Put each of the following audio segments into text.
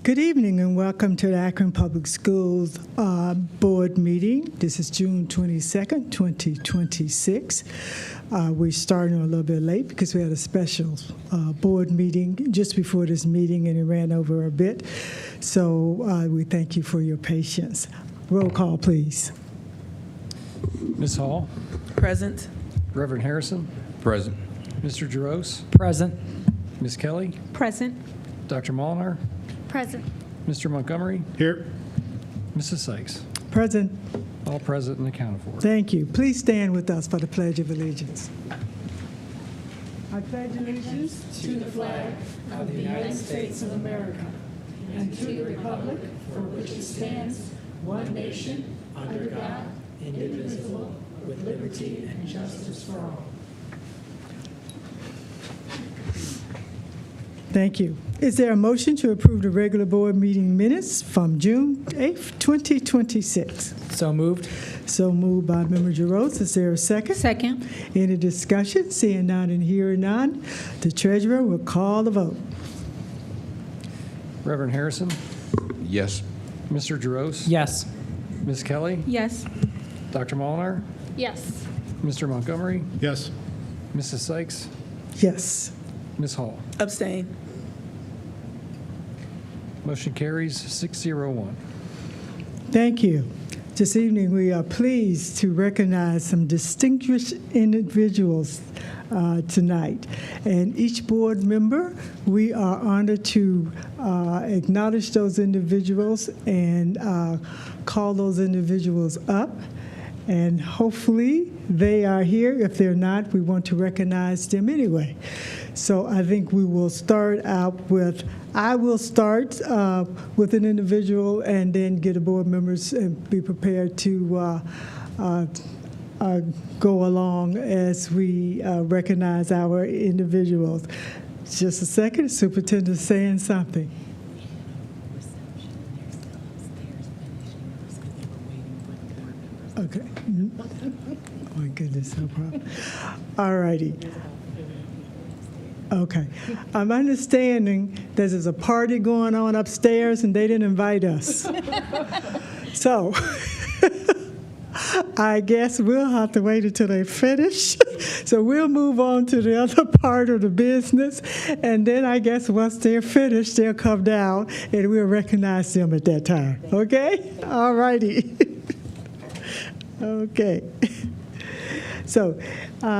Good evening and welcome to the Akron Public Schools board meeting. This is June 22nd, 2026. We're starting a little bit late because we had a special board meeting just before this meeting and it ran over a bit. So we thank you for your patience. Roll call, please. Ms. Hall. Present. Reverend Harrison. Present. Mr. Jaros. Present. Ms. Kelly. Present. Dr. Molinar. Present. Mr. Montgomery. Here. Mrs. Sykes. Present. All present and accounted for. Thank you. Please stand with us for the Pledge of Allegiance. I pledge allegiance to the flag of the United States of America and to the republic for which it stands, one nation, under God, indivisible, with liberty and justice for all. Thank you. Is there a motion to approve the regular board meeting minutes from June 8th, 2026? So moved. So moved by Member Jaros. Is there a second? Second. Any discussion? Seeing none and hearing none, the treasurer will call the vote. Reverend Harrison. Yes. Mr. Jaros. Yes. Ms. Kelly. Yes. Dr. Molinar. Yes. Mr. Montgomery. Yes. Mrs. Sykes. Yes. Ms. Hall. Abstain. Motion carries 601. Thank you. This evening, we are pleased to recognize some distinguished individuals tonight. And each board member, we are honored to acknowledge those individuals and call those individuals up. And hopefully they are here. If they're not, we want to recognize them anyway. So I think we will start out with, I will start with an individual and then get the board members and be prepared to go along as we recognize our individuals. Just a second, Superintendent saying something. Okay. Oh my goodness, no problem. All righty. Okay. I'm understanding that there's a party going on upstairs and they didn't invite us. So I guess we'll have to wait until they finish. So we'll move on to the other part of the business. And then I guess once they're finished, they'll come down and we'll recognize them at that time. Okay? All righty. Okay. So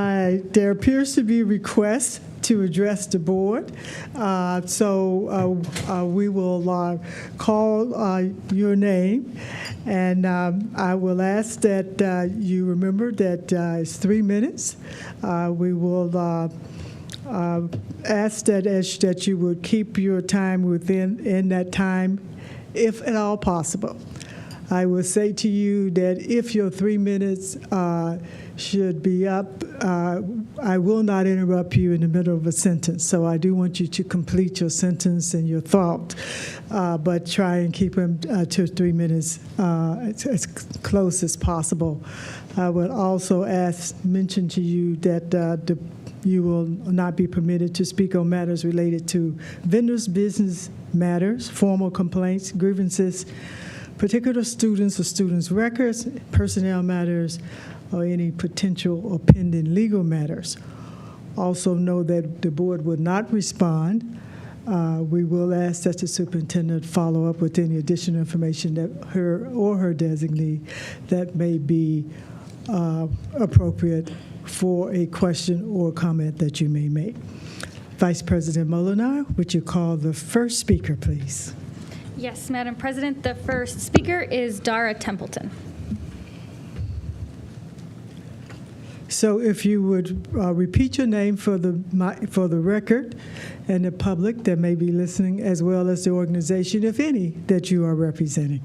there appears to be requests to address the board. We will call your name, and I will ask that you remember that it's 3 minutes. We will ask that you would keep your time in that time, if at all possible. I will say to you that if your 3 minutes should be up, I will not interrupt you in the middle of a sentence. So I do want you to complete your sentence and your thought, but try and keep them to 3 minutes as close as possible. I would also mention to you that you will not be permitted to speak on matters related to vendors' business matters, formal complaints, grievances, particular students or students' records, personnel matters, or any potential or pending legal matters. Also know that the board will not respond. We will ask that the superintendent follow up with any additional information that her or her designee that may be appropriate for a question or comment that you may make. Vice President Molinar, would you call the first speaker, please? Yes, Madam President. The first speaker is Dara Templeton. So if you would repeat your name for the record and the public that may be listening, as well as the organization, if any, that you are representing.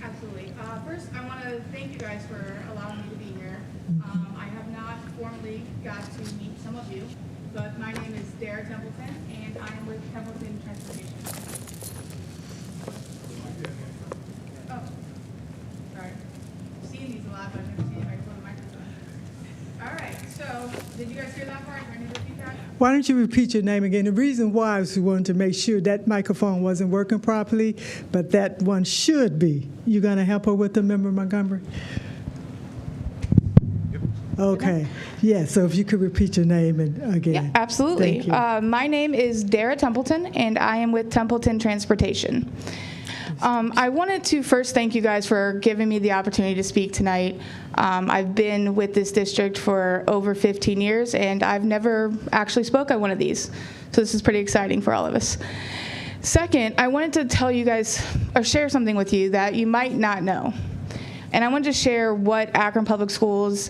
Absolutely. First, I want to thank you guys for allowing me to be here. I have not formally got to meet some of you, but my name is Dara Templeton, and I am with Templeton Transportation. Oh, sorry. Seeing these a lot, but I've never seen it right before the microphone. All right, so did you guys hear that part? Do I need to repeat that? Why don't you repeat your name again? The reason why is we wanted to make sure that microphone wasn't working properly, but that one should be. You going to help her with the Member Montgomery? Okay. Yeah, so if you could repeat your name again. Yeah, absolutely. Thank you. My name is Dara Templeton, and I am with Templeton Transportation. I wanted to first thank you guys for giving me the opportunity to speak tonight. I've been with this district for over 15 years, and I've never actually spoke at one of these. So this is pretty exciting for all of us. Second, I wanted to tell you guys, or share something with you that you might not know. And I wanted to share what Akron Public Schools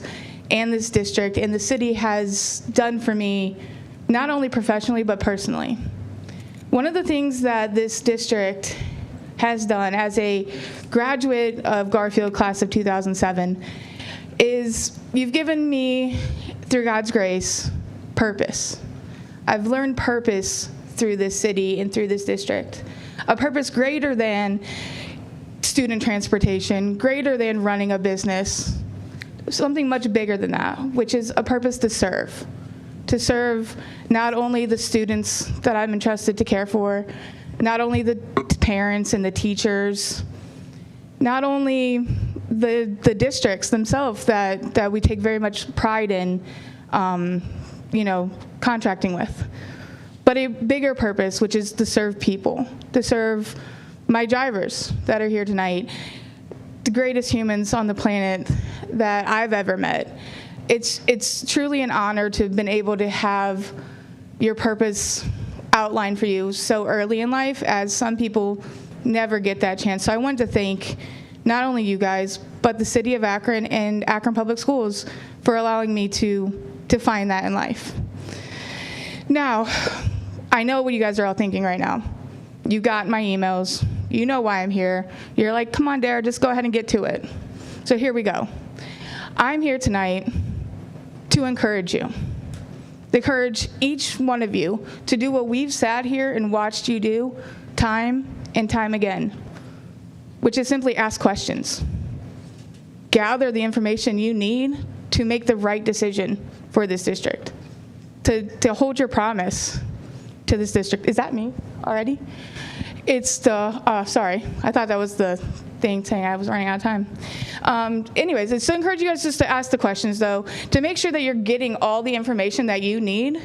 and this district and the city has done for me, not only professionally, but personally. One of the things that this district has done as a graduate of Garfield class of 2007 is you've given me, through God's grace, purpose. I've learned purpose through this city and through this district, a purpose greater than student transportation, greater than running a business, something much bigger than that, which is a purpose to serve not only the students that I'm entrusted to care for, not only the parents and the teachers, not only the districts themselves that we take very much pride in, contracting with, but a bigger purpose, which is to serve people, to serve my drivers that are here tonight, the greatest humans on the planet that I've ever met. It's truly an honor to have been able to have your purpose outlined for you so early in life, as some people never get that chance. So I want to thank not only you guys, but the city of Akron and Akron Public Schools for allowing me to find that in life. Now, I know what you guys are all thinking right now. You got my emails. You know why I'm here. You're like, come on, Dara, just go ahead and get to it. So here we go. I'm here tonight to encourage you. To encourage each one of you to do what we've sat here and watched you do time and time again, which is simply ask questions. Gather the information you need to make the right decision for this district, to hold your promise to this district. Is that me already? It's the, sorry, I thought that was the thing saying I was running out of time. Anyways, it's to encourage you guys just to ask the questions, though, to make sure that you're getting all the information that you need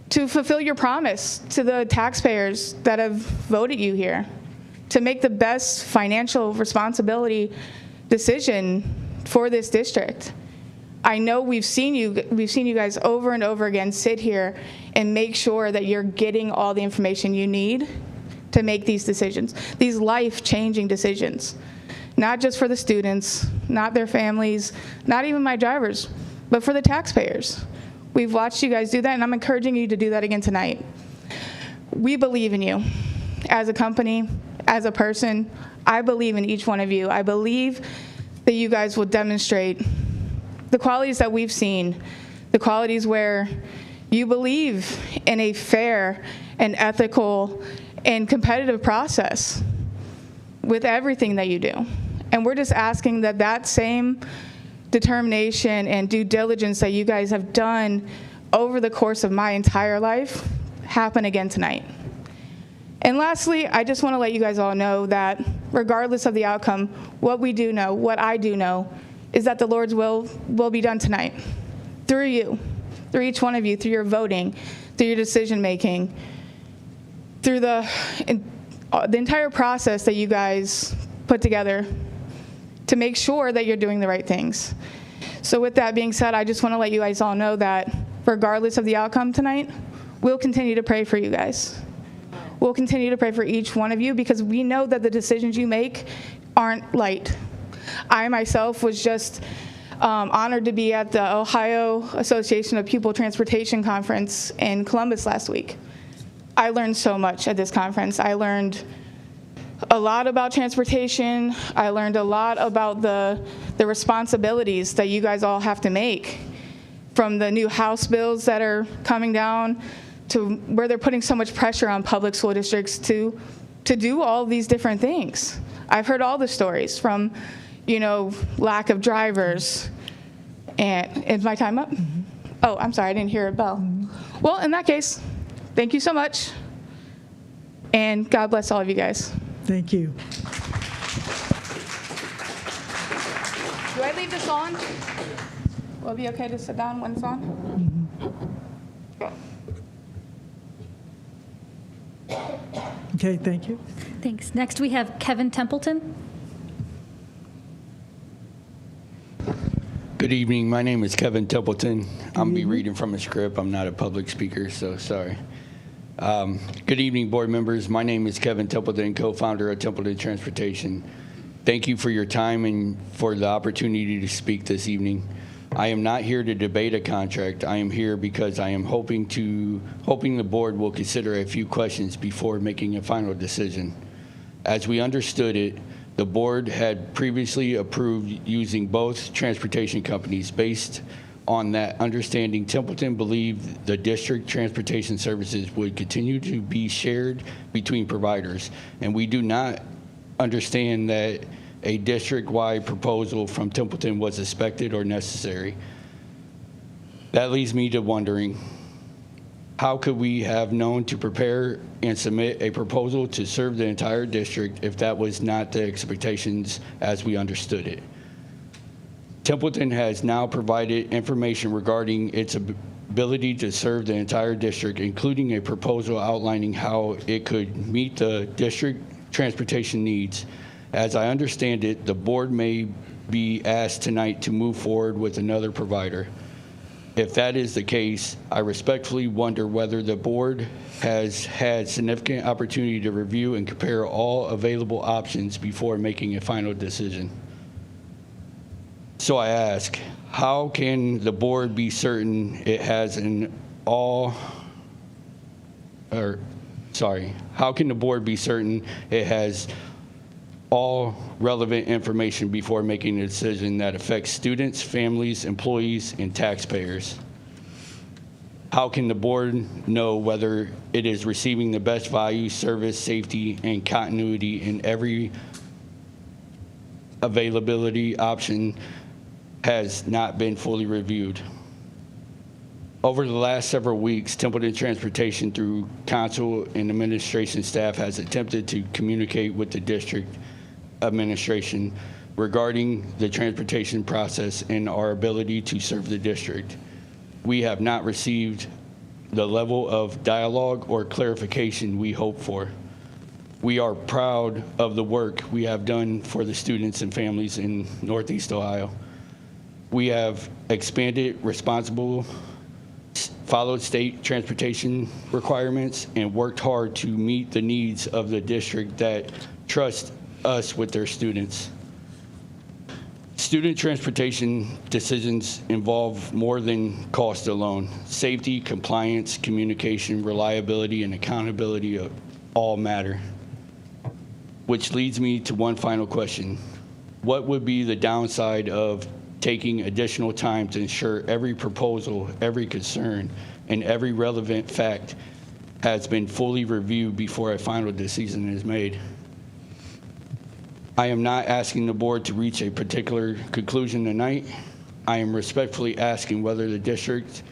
to fulfill your promise to the taxpayers that have voted you here, to make the best financial responsibility decision for this district. I know we've seen you guys over and over again sit here and make sure that you're getting all the information you need to make these decisions, these life-changing decisions, not just for the students, not their families, not even my drivers, but for the taxpayers. We've watched you guys do that, and I'm encouraging you to do that again tonight. We believe in you as a company, as a person. I believe in each one of you. I believe that you guys will demonstrate the qualities that we've seen, the qualities where you believe in a fair and ethical and competitive process with everything that you do. And we're just asking that that same determination and due diligence that you guys have done over the course of my entire life happen again tonight. And lastly, I just want to let you guys all know that regardless of the outcome, what we do know, what I do know, is that the Lord's will be done tonight through you, through each one of you, through your voting, through your decision making, through the entire process that you guys put together to make sure that you're doing the right things. So with that being said, I just want to let you guys all know that regardless of the outcome tonight, we'll continue to pray for you guys. We'll continue to pray for each one of you because we know that the decisions you make aren't light. I myself was just honored to be at the Ohio Association of Pupil Transportation Conference in Columbus last week. I learned so much at this conference. I learned a lot about transportation. I learned a lot about the responsibilities that you guys all have to make, from the new House bills that are coming down to where they're putting so much pressure on public school districts to do all these different things. I've heard all the stories from, lack of drivers. And is my time up? Oh, I'm sorry, I didn't hear a bell. Well, in that case, thank you so much, and God bless all of you guys. Thank you. Do I leave this on? Will it be okay to sit down when it's on? Okay. Okay, thank you. Thanks. Next, we have Kevin Templeton. Good evening. My name is Kevin Templeton. I'm be reading from a script. I'm not a public speaker, so sorry. Good evening, board members. My name is Kevin Templeton, co-founder of Templeton Transportation. Thank you for your time and for the opportunity to speak this evening. I am not here to debate a contract. I am here because I am hoping the board will consider a few questions before making a final decision. As we understood it, the board had previously approved using both transportation companies. Based on that understanding, Templeton believed the district transportation services would continue to be shared between providers, and we do not understand that a district-wide proposal from Templeton was expected or necessary. That leads me to wondering, how could we have known to prepare and submit a proposal to serve the entire district if that was not the expectations as we understood it? Templeton has now provided information regarding its ability to serve the entire district, including a proposal outlining how it could meet the district transportation needs. As I understand it, the board may be asked tonight to move forward with another provider. If that is the case, I respectfully wonder whether the board has had significant opportunity to review and compare all available options before making a final decision. So I ask, how can the board be certain it has how can the board be certain it has all relevant information before making a decision that affects students, families, employees, and taxpayers? How can the board know whether it is receiving the best value, service, safety, and continuity in every availability option has not been fully reviewed? Over the last several weeks, Templeton Transportation, through council and administration staff, has attempted to communicate with the district administration regarding the transportation process and our ability to serve the district. We have not received the level of dialogue or clarification we hoped for. We are proud of the work we have done for the students and families in Northeast Ohio. We have expanded responsible, followed state transportation requirements, and worked hard to meet the needs of the district that trust us with their students. Student transportation decisions involve more than cost alone. Safety, compliance, communication, reliability, and accountability all matter. Which leads me to one final question. What would be the downside of taking additional time to ensure every proposal, every concern, and every relevant fact has been fully reviewed before a final decision is made? I am not asking the board to reach a particular conclusion tonight. I am respectfully asking whether the district,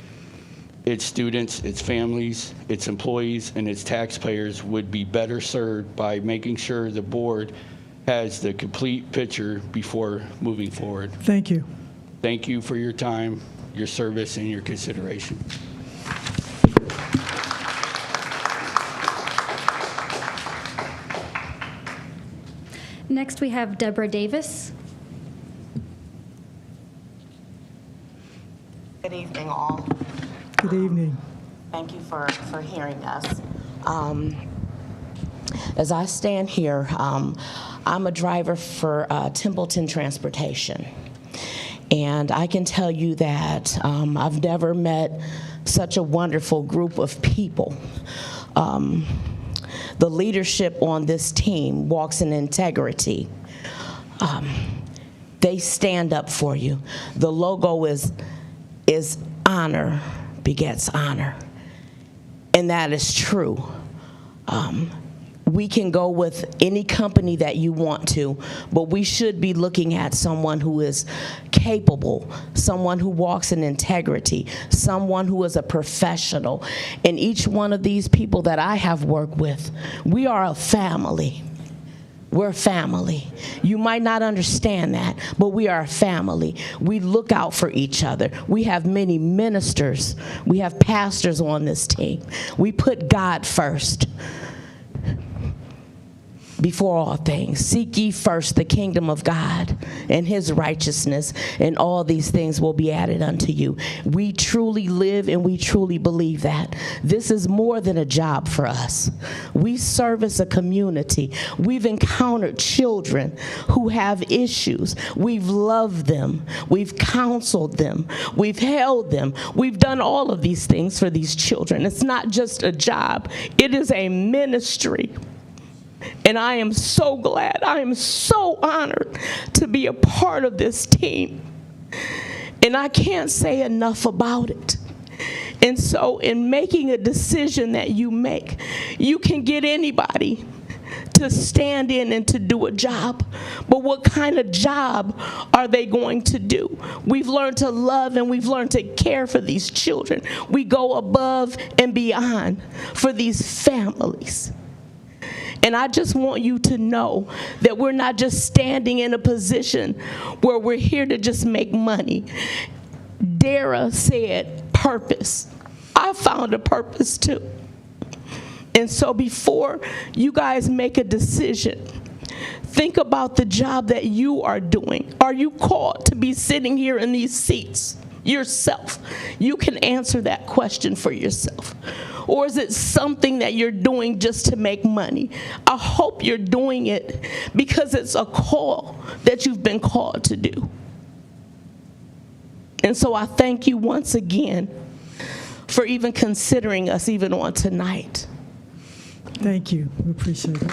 its students, its families, its employees, and its taxpayers would be better served by making sure the board has the complete picture before moving forward. Thank you. Thank you for your time, your service, and your consideration. Next, we have Deborah Davis. Good evening, all. Good evening. Thank you for hearing us. As I stand here, I'm a driver for Templeton Transportation. And I can tell you that I've never met such a wonderful group of people. The leadership on this team walks in integrity. They stand up for you. The logo is honor begets honor. And that is true. We can go with any company that you want to, but we should be looking at someone who is capable, someone who walks in integrity, someone who is a professional. And each one of these people that I have worked with, we are a family. We're a family. You might not understand that, but we are a family. We look out for each other. We have many ministers. We have pastors on this team. We put God first. Before all things, seek ye first the kingdom of God and his righteousness, and all these things will be added unto you. We truly live and we truly believe that. This is more than a job for us. We service a community. We've encountered children who have issues. We've loved them. We've counseled them. We've held them. We've done all of these things for these children. It's not just a job. It is a ministry. And I am so glad, I am so honored to be a part of this team. And I can't say enough about it. And so in making a decision that you make, you can get anybody to stand in and to do a job. But what kind of job are they going to do? We've learned to love and we've learned to care for these children. We go above and beyond for these families. And I just want you to know that we're not just standing in a position where we're here to just make money. Dara said purpose. I found a purpose too. And so before you guys make a decision, think about the job that you are doing. Are you called to be sitting here in these seats yourself? You can answer that question for yourself. Or is it something that you're doing just to make money? I hope you're doing it because it's a call that you've been called to do. And so I thank you once again for even considering us even on tonight. Thank you. We appreciate it.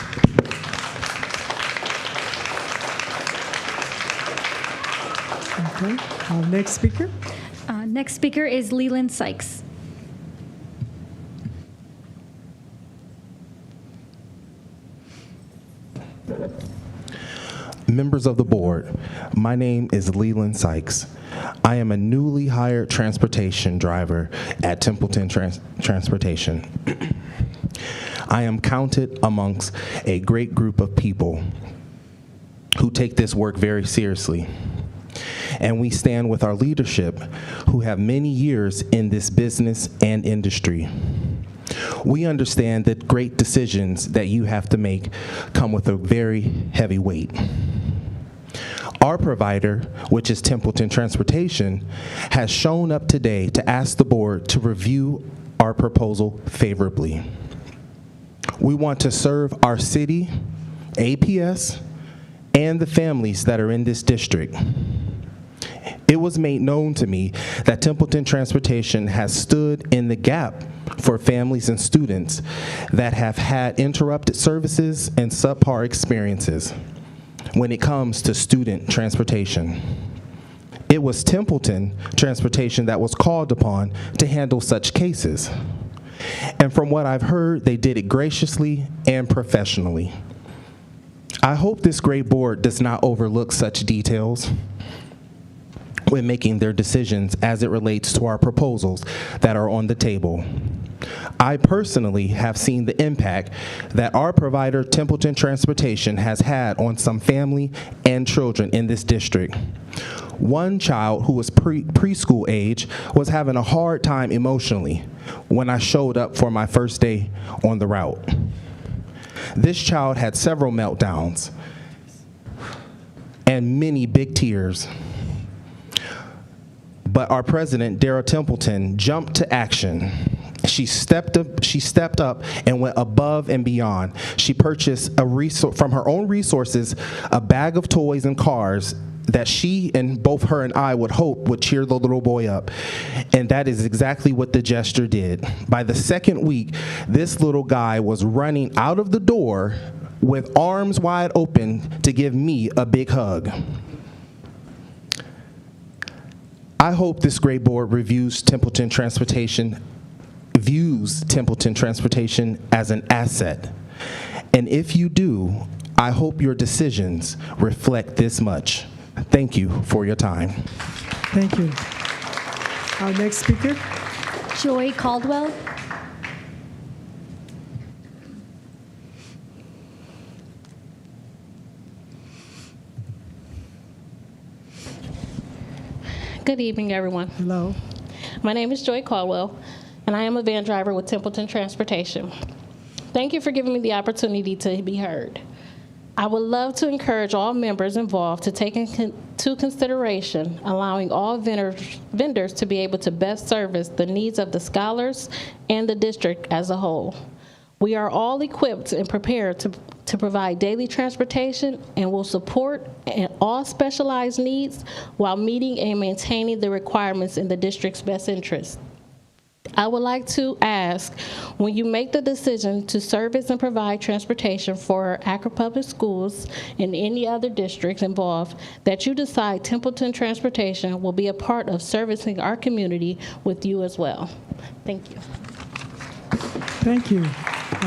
Okay. Our next speaker. Next speaker is Leland Sykes. Members of the board, my name is Leland Sykes. I am a newly hired transportation driver at Templeton Transportation. I am counted amongst a great group of people who take this work very seriously. And we stand with our leadership who have many years in this business and industry. We understand that great decisions that you have to make come with a very heavy weight. Our provider, which is Templeton Transportation, has shown up today to ask the board to review our proposal favorably. We want to serve our city, APS, and the families that are in this district. It was made known to me that Templeton Transportation has stood in the gap for families and students that have had interrupted services and subpar experiences when it comes to student transportation. It was Templeton Transportation that was called upon to handle such cases. And from what I've heard, they did it graciously and professionally. I hope this great board does not overlook such details when making their decisions as it relates to our proposals that are on the table. I personally have seen the impact that our provider, Templeton Transportation, has had on some family and children in this district. One child who was preschool age was having a hard time emotionally when I showed up for my first day on the route. This child had several meltdowns and many big tears. But our president, Dara Templeton, jumped to action. She stepped up and went above and beyond. She purchased from her own resources a bag of toys and cars that she and both her and I would hope would cheer the little boy up. And that is exactly what the gesture did. By the second week, this little guy was running out of the door with arms wide open to give me a big hug. I hope this great board views Templeton Transportation as an asset And if you do, I hope your decisions reflect this much. Thank you for your time. Thank you. Our next speaker. Joy Caldwell. Good evening, everyone. Hello. My name is Joy Caldwell, and I am a van driver with Templeton Transportation. Thank you for giving me the opportunity to be heard. I would love to encourage all members involved to take into consideration allowing all vendors to be able to best service the needs of the scholars and the district as a whole. We are all equipped and prepared to provide daily transportation and will support all specialized needs while meeting and maintaining the requirements in the district's best interest. I would like to ask, when you make the decision to service and provide transportation for Akron Public Schools and any other districts involved, that you decide Templeton Transportation will be a part of servicing our community with you as well. Thank you. Thank you.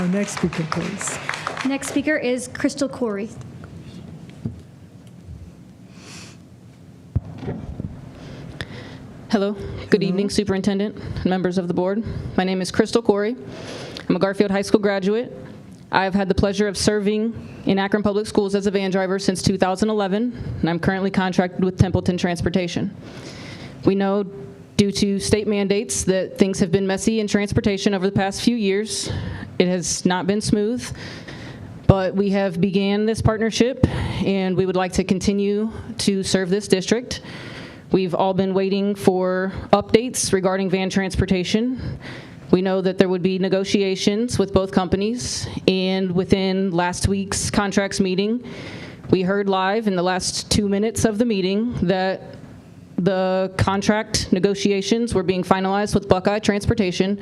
Our next speaker, please. Next speaker is Crystal Corey. Hello. Good evening, Superintendent, members of the board. My name is Crystal Corey. I'm a Garfield High School graduate. I've had the pleasure of serving in Akron Public Schools as a van driver since 2011, and I'm currently contracted with Templeton Transportation. We know due to state mandates that things have been messy in transportation over the past few years. It has not been smooth, but we have began this partnership, and we would like to continue to serve this district. We've all been waiting for updates regarding van transportation. We know that there would be negotiations with both companies, and within last week's contracts meeting, we heard live in the last 2 minutes of the meeting that the contract negotiations were being finalized with Buckeye Transportation,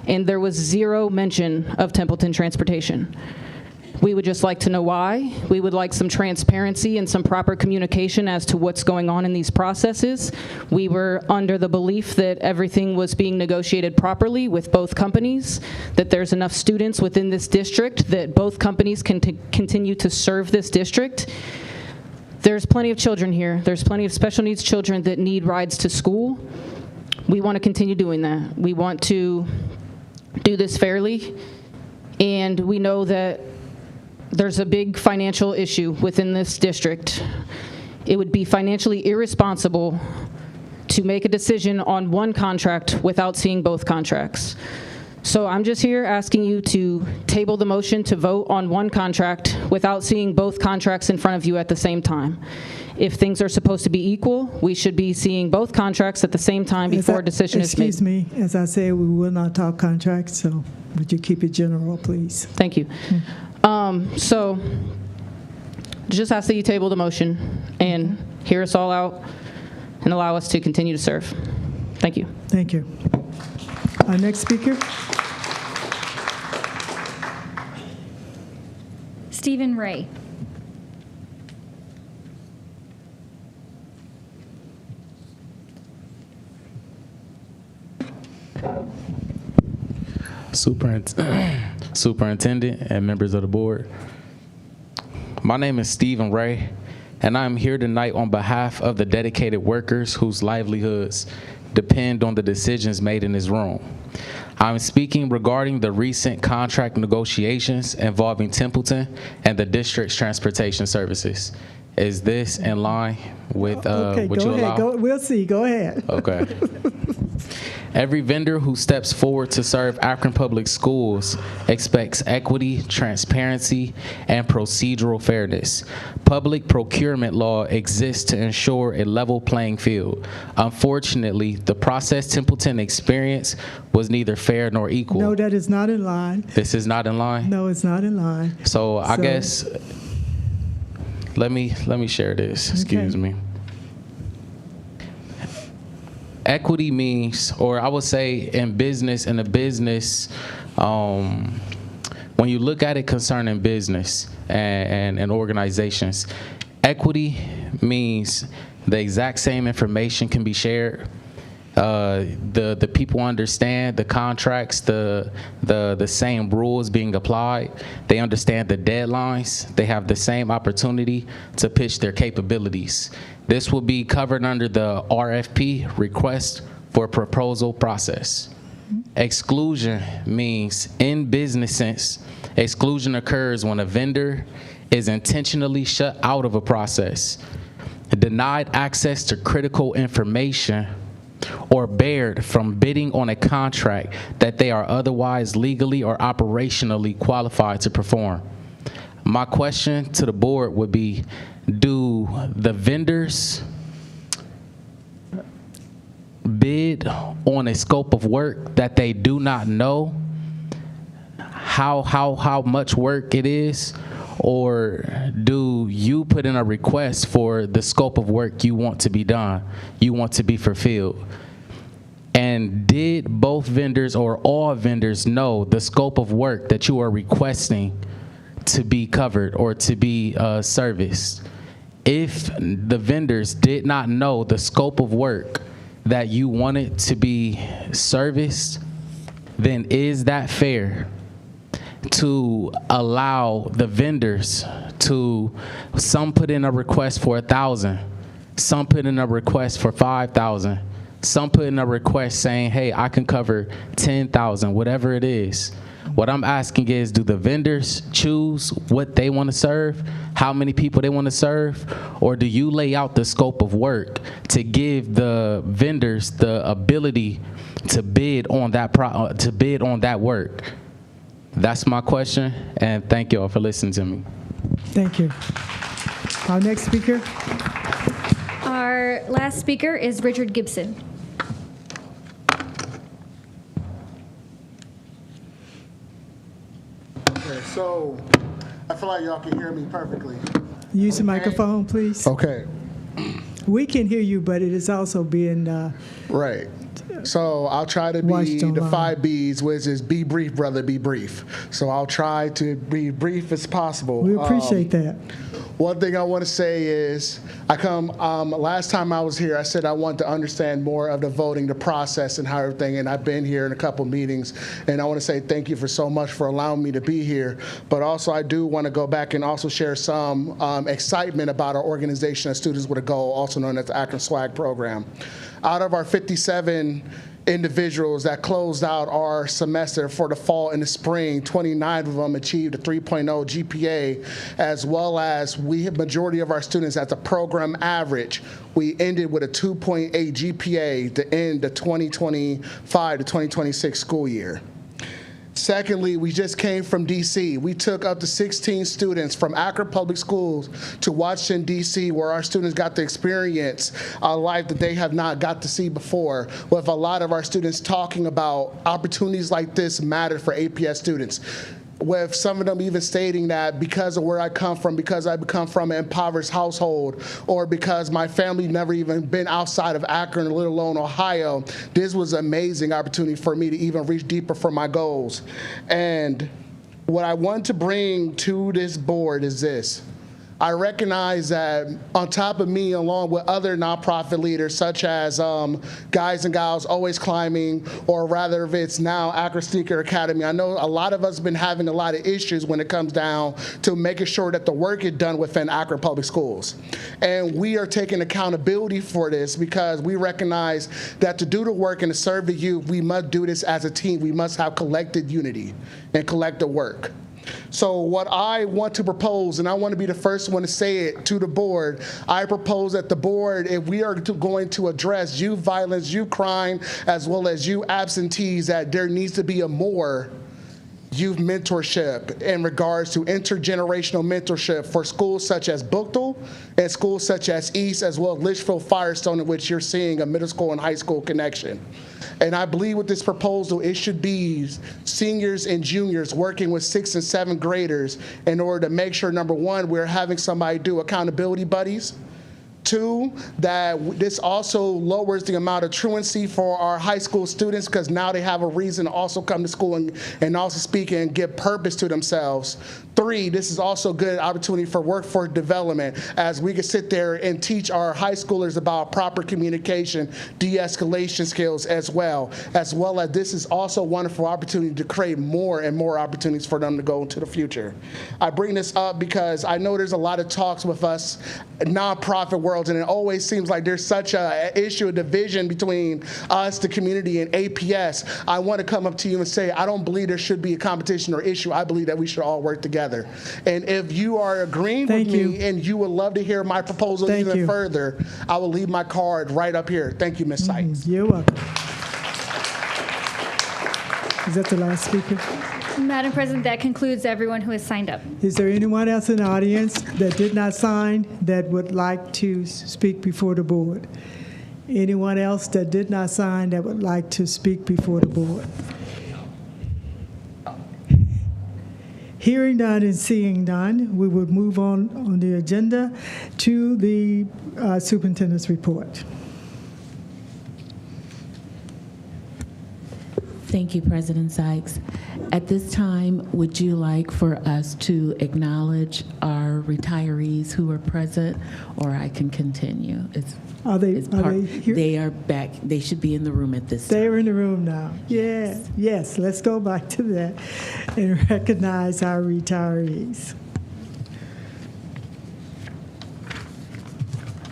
and there was zero mention of Templeton Transportation. We would just like to know why. We would like some transparency and some proper communication as to what's going on in these processes. We were under the belief that everything was being negotiated properly with both companies, that there's enough students within this district that both companies can continue to serve this district. There's plenty of children here. There's plenty of special needs children that need rides to school. We want to continue doing that. We want to do this fairly, and we know that there's a big financial issue within this district. It would be financially irresponsible to make a decision on one contract without seeing both contracts. So I'm just here asking you to table the motion to vote on one contract without seeing both contracts in front of you at the same time. If things are supposed to be equal, we should be seeing both contracts at the same time before a decision is made. Excuse me, as I said, we will not talk contracts, so would you keep it general, please? Thank you. So just ask that you table the motion and hear us all out and allow us to continue to serve. Thank you. Thank you. Our next speaker. Stephen Ray. Superintendent and members of the board. My name is Stephen Ray, and I'm here tonight on behalf of the dedicated workers whose livelihoods depend on the decisions made in this room. I'm speaking regarding the recent contract negotiations involving Templeton and the district's transportation services. Is this in line with what you allow? Okay, we'll see. Go ahead. Okay. Every vendor who steps forward to serve Akron Public Schools expects equity, transparency, and procedural fairness. Public procurement law exists to ensure a level playing field. Unfortunately, the process Templeton experienced was neither fair nor equal. No, that is not in line. This is not in line? No, it's not in line. So I guess, let me share this, excuse me. Equity means, or I would say in a business, when you look at it concerning business and organizations, equity means the exact same information can be shared The people understand the contracts, the same rules being applied. They understand the deadlines. They have the same opportunity to pitch their capabilities. This will be covered under the RFP, request for proposal process. Exclusion means, in business sense, exclusion occurs when a vendor is intentionally shut out of a process, denied access to critical information, or barred from bidding on a contract that they are otherwise legally or operationally qualified to perform. My question to the board would be, do the vendors bid on a scope of work that they do not know how much work it is, or do you put in a request for the scope of work you want to be done, you want to be fulfilled? And did both vendors or all vendors know the scope of work that you are requesting to be covered or to be serviced? If the vendors did not know the scope of work that you wanted to be serviced, then is that fair to allow the vendors to, some put in a request for 1,000, some put in a request for 5,000, some put in a request saying, hey, I can cover 10,000, whatever it is. What I'm asking is, do the vendors choose what they want to serve, how many people they want to serve, or do you lay out the scope of work to give the vendors the ability to bid on that work? That's my question, and thank you all for listening to me. Thank you. Our next speaker. Our last speaker is Richard Gibson. Okay, so I feel like y'all can hear me perfectly. Use the microphone, please. Okay. We can hear you, but it is also being right. So I'll try to be the 5 Bs, which is be brief, brother, be brief. So I'll try to be brief as possible. We appreciate that. One thing I want to say is, last time I was here, I said I want to understand more of the voting, the process and how everything, and I've been here in a couple meetings, and I want to say thank you for so much for allowing me to be here. But also I do want to go back and also share some excitement about our organization of Students with a Goal, also known as the Akron SWAG program. Out of our 57 individuals that closed out our semester for the fall and the spring, 29 of them achieved a 3.0 GPA, as well as majority of our students at the program average, we ended with a 2.8 GPA to end the 2025 to 2026 school year. Secondly, we just came from D.C. We took up to 16 students from Akron Public Schools to Washington, D.C., where our students got to experience a life that they have not got to see before, with a lot of our students talking about opportunities like this matter for APS students, with some of them even stating that because of where I come from, because I come from an impoverished household, or because my family never even been outside of Akron, let alone Ohio, this was an amazing opportunity for me to even reach deeper for my goals. And what I want to bring to this board is this. I recognize that on top of me, along with other nonprofit leaders such as Guys and Gals Always Climbing, or rather if it's now Akron Sneaker Academy, I know a lot of us have been having a lot of issues when it comes down to making sure that the work is done within Akron Public Schools. And we are taking accountability for this because we recognize that to do the work and to serve the youth, we must do this as a team. We must have collective unity and collective work. So what I want to propose, and I want to be the first one to say it to the board, I propose that the board, if we are going to address youth violence, youth crime, as well as youth absentees, that there needs to be a more youth mentorship in regards to intergenerational mentorship for schools such as Buchtel and schools such as East, as well as Litchfield Firestone, in which you're seeing a middle school and high school connection. And I believe with this proposal, it should be seniors and juniors working with 6th and 7th graders in order to make sure, number one, we're having somebody do accountability buddies. Two, that this also lowers the amount of truancy for our high school students because now they have a reason to also come to school and also speak and give purpose to themselves. Three, this is also a good opportunity for workforce development as we can sit there and teach our high schoolers about proper communication, de-escalation skills as well as this is also a wonderful opportunity to create more and more opportunities for them to go into the future. I bring this up because I know there's a lot of talks with us nonprofit worlds, and it always seems like there's such an issue of division between us, the community, and APS. I want to come up to you and say, I don't believe there should be a competition or issue. I believe that we should all work together. And if you are agreeing with me and you would love to hear my proposal even further, I will leave my card right up here. Thank you, Ms. Sykes. You're welcome. Is that the last speaker? Madam President, that concludes everyone who has signed up. Is there anyone else in the audience that did not sign that would like to speak before the board? Anyone else that did not sign that would like to speak before the board? Hearing none and seeing none, we would move on the agenda to the superintendent's report. Thank you, President Sykes. At this time, would you like for us to acknowledge our retirees who are present, or I can continue? Are they here? They are back. They should be in the room at this time. They're in the room now. Yeah. Yes, let's go back to that and recognize our retirees.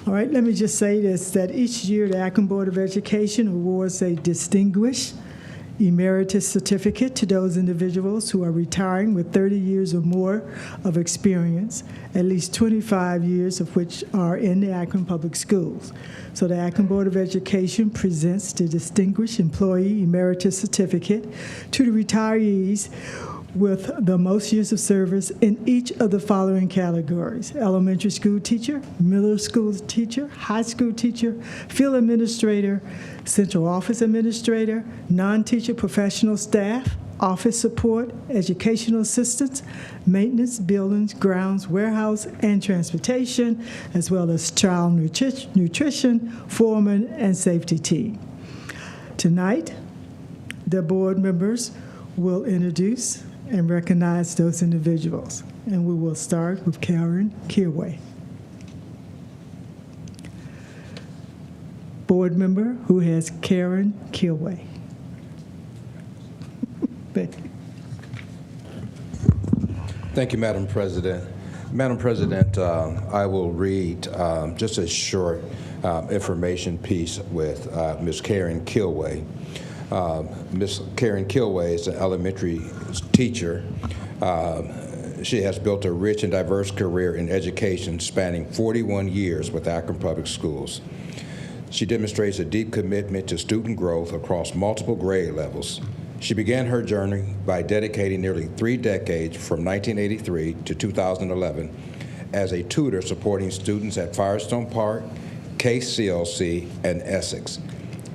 All right, let me just say this, that each year the Akron Board of Education awards a distinguished emeritus certificate to those individuals who are retiring with 30 years or more of experience, at least 25 years of which are in the Akron Public Schools. So the Akron Board of Education presents the Distinguished Employee Emeritus Certificate to the retirees with the most years of service in each of the following categories: elementary school teacher, middle school teacher, high school teacher, field administrator, central office administrator, non-teacher professional staff, office support, educational assistants, maintenance, buildings, grounds, warehouse, and transportation, as well as child nutrition, foreman, and safety team. Tonight, the board members will introduce and recognize those individuals. And we will start with Karen Kirway. Board member who has Karen Kirway. Thank you. Thank you, Madam President. Madam President, I will read just a short information piece with Ms. Karen Kilway. Ms. Karen Kilway is an elementary teacher. She has built a rich and diverse career in education spanning 41 years with Akron Public Schools. She demonstrates a deep commitment to student growth across multiple grade levels. She began her journey by dedicating nearly 3 decades from 1983 to 2011 as a tutor supporting students at Firestone Park, Case CLC, and Essex.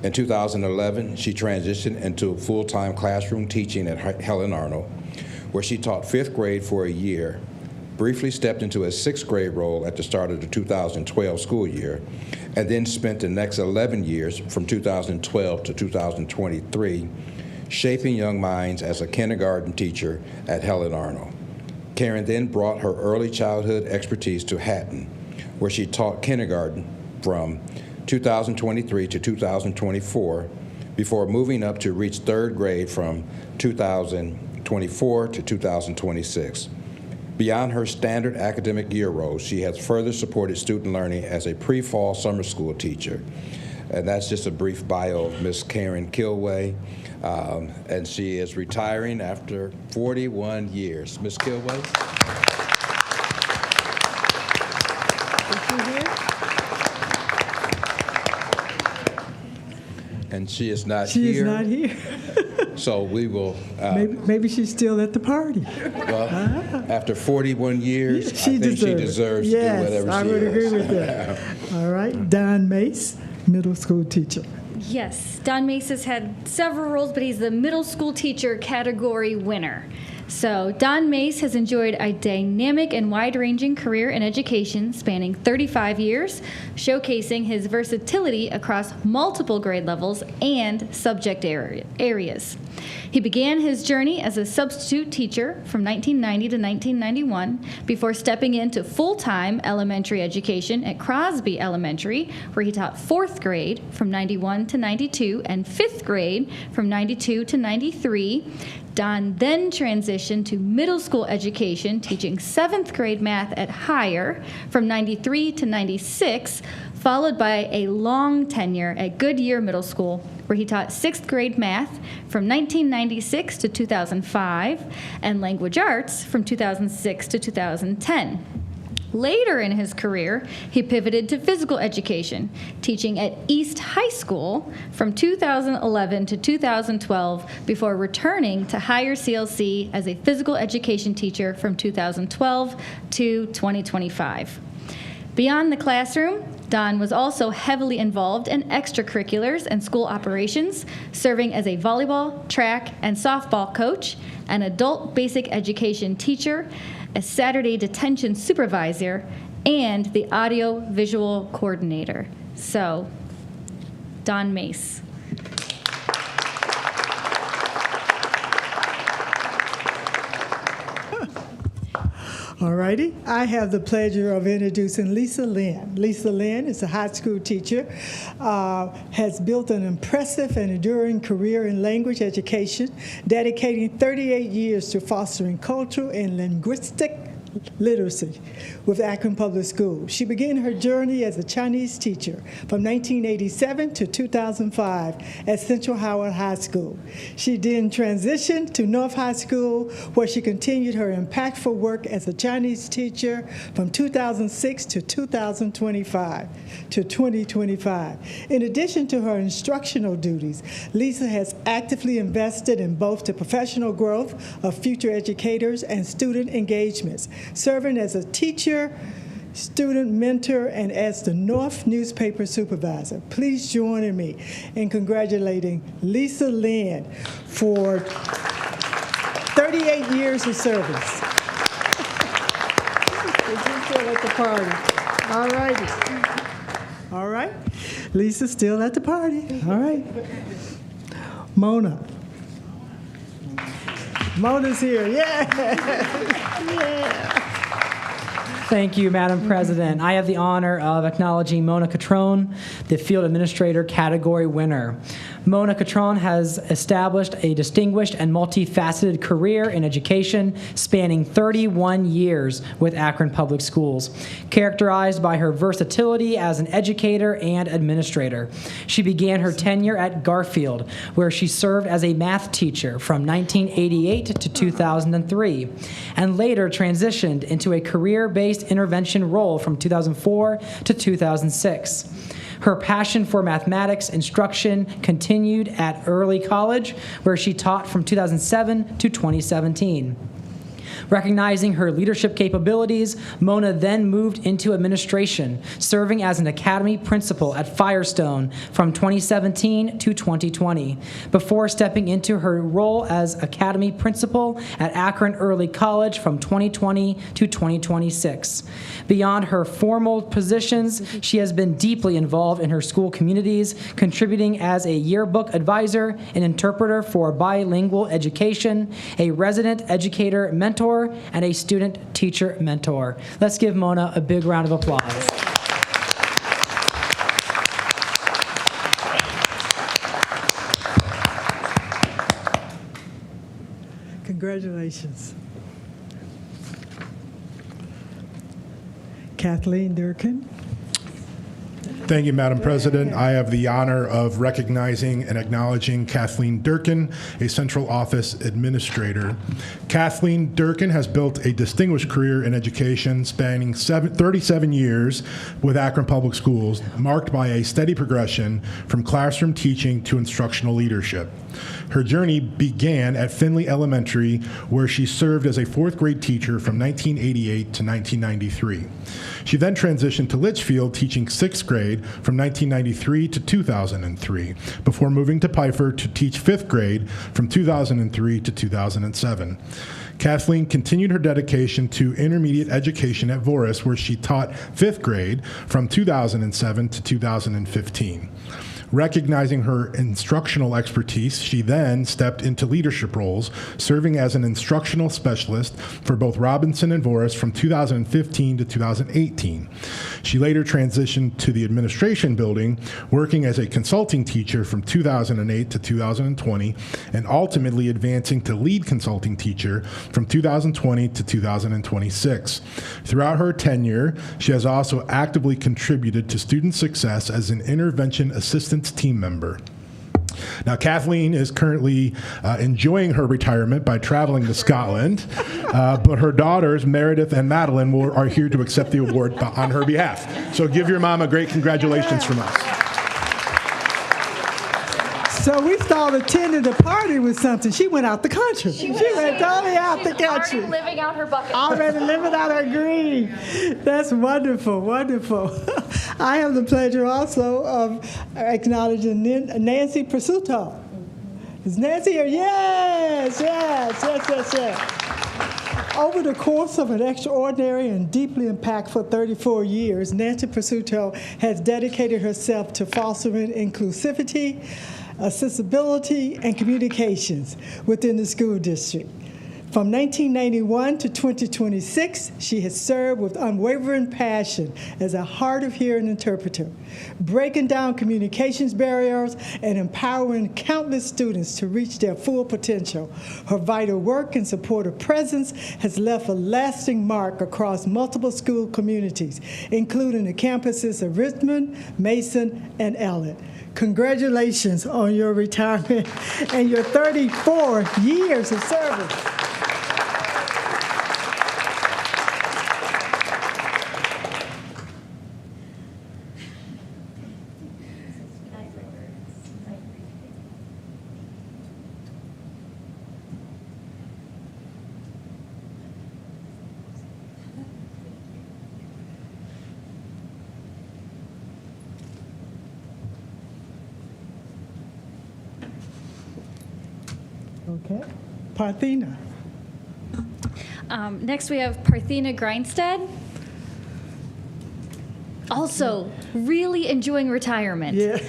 In 2011, she transitioned into full-time classroom teaching at Helen Arnold, where she taught 5th grade for a year, briefly stepped into a 6th grade role at the start of the 2012 school year, and then spent the next 11 years from 2012 to 2023 shaping young minds as a kindergarten teacher at Helen Arnold. Karen then brought her early childhood expertise to Hatton, where she taught kindergarten from 2023 to 2024, before moving up to reach 3rd grade from 2024 to 2026. Beyond her standard academic year roles, she has further supported student learning as a pre-fall summer school teacher. And that's just a brief bio of Ms. Karen Kilway. And she is retiring after 41 years. Ms. Kilway. And she is not here. She is not here. So we will. Maybe she's still at the party. Well, after 41 years, I think she deserves to do whatever she is. Yes, I would agree with that. All right, Don Mace, middle school teacher. Yes, Don Mace has had several roles, but he's the middle school teacher category winner. So, Don Mace has enjoyed a dynamic and wide-ranging career in education spanning 35 years, showcasing his versatility across multiple grade levels and subject areas. He began his journey as a substitute teacher from 1990 to 1991 before stepping into full-time elementary education at Crosby Elementary, where he taught 4th grade from 91 to 92 and 5th grade from 92 to 93. Don then transitioned to middle school education, teaching 7th grade math at Higher from 93 to 96, followed by a long tenure at Goodyear Middle School, where he taught 6th grade math from 1996 to 2005 and language arts from 2006 to 2010. Later in his career, he pivoted to physical education, teaching at East High School from 2011 to 2012 before returning to Higher CLC as a physical education teacher from 2012 to 2025. Beyond the classroom, Don was also heavily involved in extracurriculars and school operations, serving as a volleyball, track, and softball coach, an adult basic education teacher, a Saturday detention supervisor, and the audio-visual coordinator. So, Don Mace. All righty. I have the pleasure of introducing Lisa Lynn. Lisa Lynn is a high school teacher, has built an impressive and enduring career in language education, dedicating 38 years to fostering cultural and linguistic literacy with Akron Public Schools. She began her journey as a Chinese teacher from 1987 to 2005 at Central Howard High School. She then transitioned to North High School, where she continued her impactful work as a Chinese teacher from 2006 to 2025 to 2025. In addition to her instructional duties, Lisa has actively invested in both the professional growth of future educators and student engagements, serving as a teacher, student mentor, and as the North newspaper supervisor. Please join me in congratulating Lisa Lynn for 38 years of service. She's still at the party. All righty. All right. Lisa's still at the party. All right. Mona. Mona's here. Yeah. Yeah. Thank you, Madam President. I have the honor of acknowledging Mona Catrone, the Field Administrator category winner. Mona Catrone has established a distinguished and multifaceted career in education spanning 31 years with Akron Public Schools, characterized by her versatility as an educator and administrator. She began her tenure at Garfield, where she served as a math teacher from 1988 to 2003, and later transitioned into a career-based intervention role from 2004 to 2006. Her passion for mathematics instruction continued at Early College, where she taught from 2007 to 2017. Recognizing her leadership capabilities, Mona then moved into administration, serving as an academy principal at Firestone from 2017 to 2020, before stepping into her role as academy principal at Akron Early College from 2020 to 2026. Beyond her formal positions, she has been deeply involved in her school communities, contributing as a yearbook advisor, an interpreter for bilingual education, a resident educator mentor, and a student teacher mentor. Let's give Mona a big round of applause. Congratulations. Kathleen Durkin. Thank you, Madam President. I have the honor of recognizing and acknowledging Kathleen Durkin, a Central Office Administrator. Kathleen Durkin has built a distinguished career in education spanning 37 years with Akron Public Schools, marked by a steady progression from classroom teaching to instructional leadership. Her journey began at Finley Elementary, where she served as a 4th grade teacher from 1988 to 1993. She then transitioned to Litchfield, teaching 6th grade from 1993 to 2003, before moving to Pfeiffer to teach 5th grade from 2003 to 2007. Kathleen continued her dedication to intermediate education at Voris, where she taught 5th grade from 2007 to 2015. Recognizing her instructional expertise, she then stepped into leadership roles, serving as an instructional specialist for both Robinson and Voris from 2015 to 2018. She later transitioned to the administration building, working as a consulting teacher from 2008 to 2020, and ultimately advancing to lead consulting teacher from 2020 to 2026. Throughout her tenure, she has also actively contributed to student success as an intervention assistant team member. Now, Kathleen is currently enjoying her retirement by traveling to Scotland, but her daughters, Meredith and Madeline, are here to accept the award on her behalf. So give your mom a great congratulations from us. So we started attending the party with something. She went out the country. She went totally out the country. Already living out her bucket. Already living out her dream. That's wonderful, wonderful. I have the pleasure also of acknowledging Nancy Pursuto. Is Nancy here? Yes. Over the course of an extraordinary and deeply impactful 34 years, Nancy Pursuto has dedicated herself to fostering inclusivity, accessibility, and communications within the school district. From 1991 to 2026, she has served with unwavering passion as a hard-of-hearing interpreter, breaking down communications barriers and empowering countless students to reach their full potential. Her vital work and supportive presence has left a lasting mark across multiple school communities, including the campuses of Richmond, Mason, and Elliott. Congratulations on your retirement and your 34 years of service. Okay. Parthena. Next, we have Parthena Grindstead. Also, really enjoying retirement. Yeah.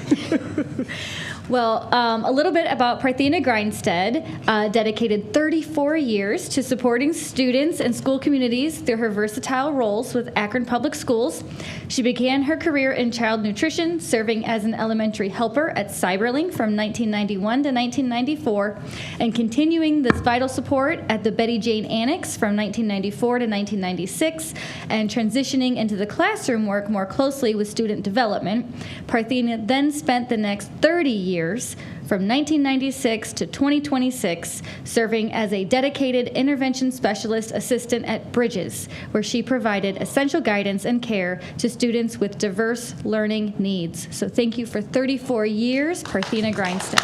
Well, a little bit about Parthena Grindstead, dedicated 34 years to supporting students and school communities through her versatile roles with Akron Public Schools. She began her career in child nutrition, serving as an elementary helper at Cyberlink from 1991 to 1994, and continuing this vital support at the Betty Jane Annex from 1994 to 1996, and transitioning into the classroom work more closely with student development. Parthena then spent the next 30 years from 1996 to 2026, serving as a dedicated intervention specialist assistant at Bridges, where she provided essential guidance and care to students with diverse learning needs. So thank you for 34 years, Parthena Grindstead.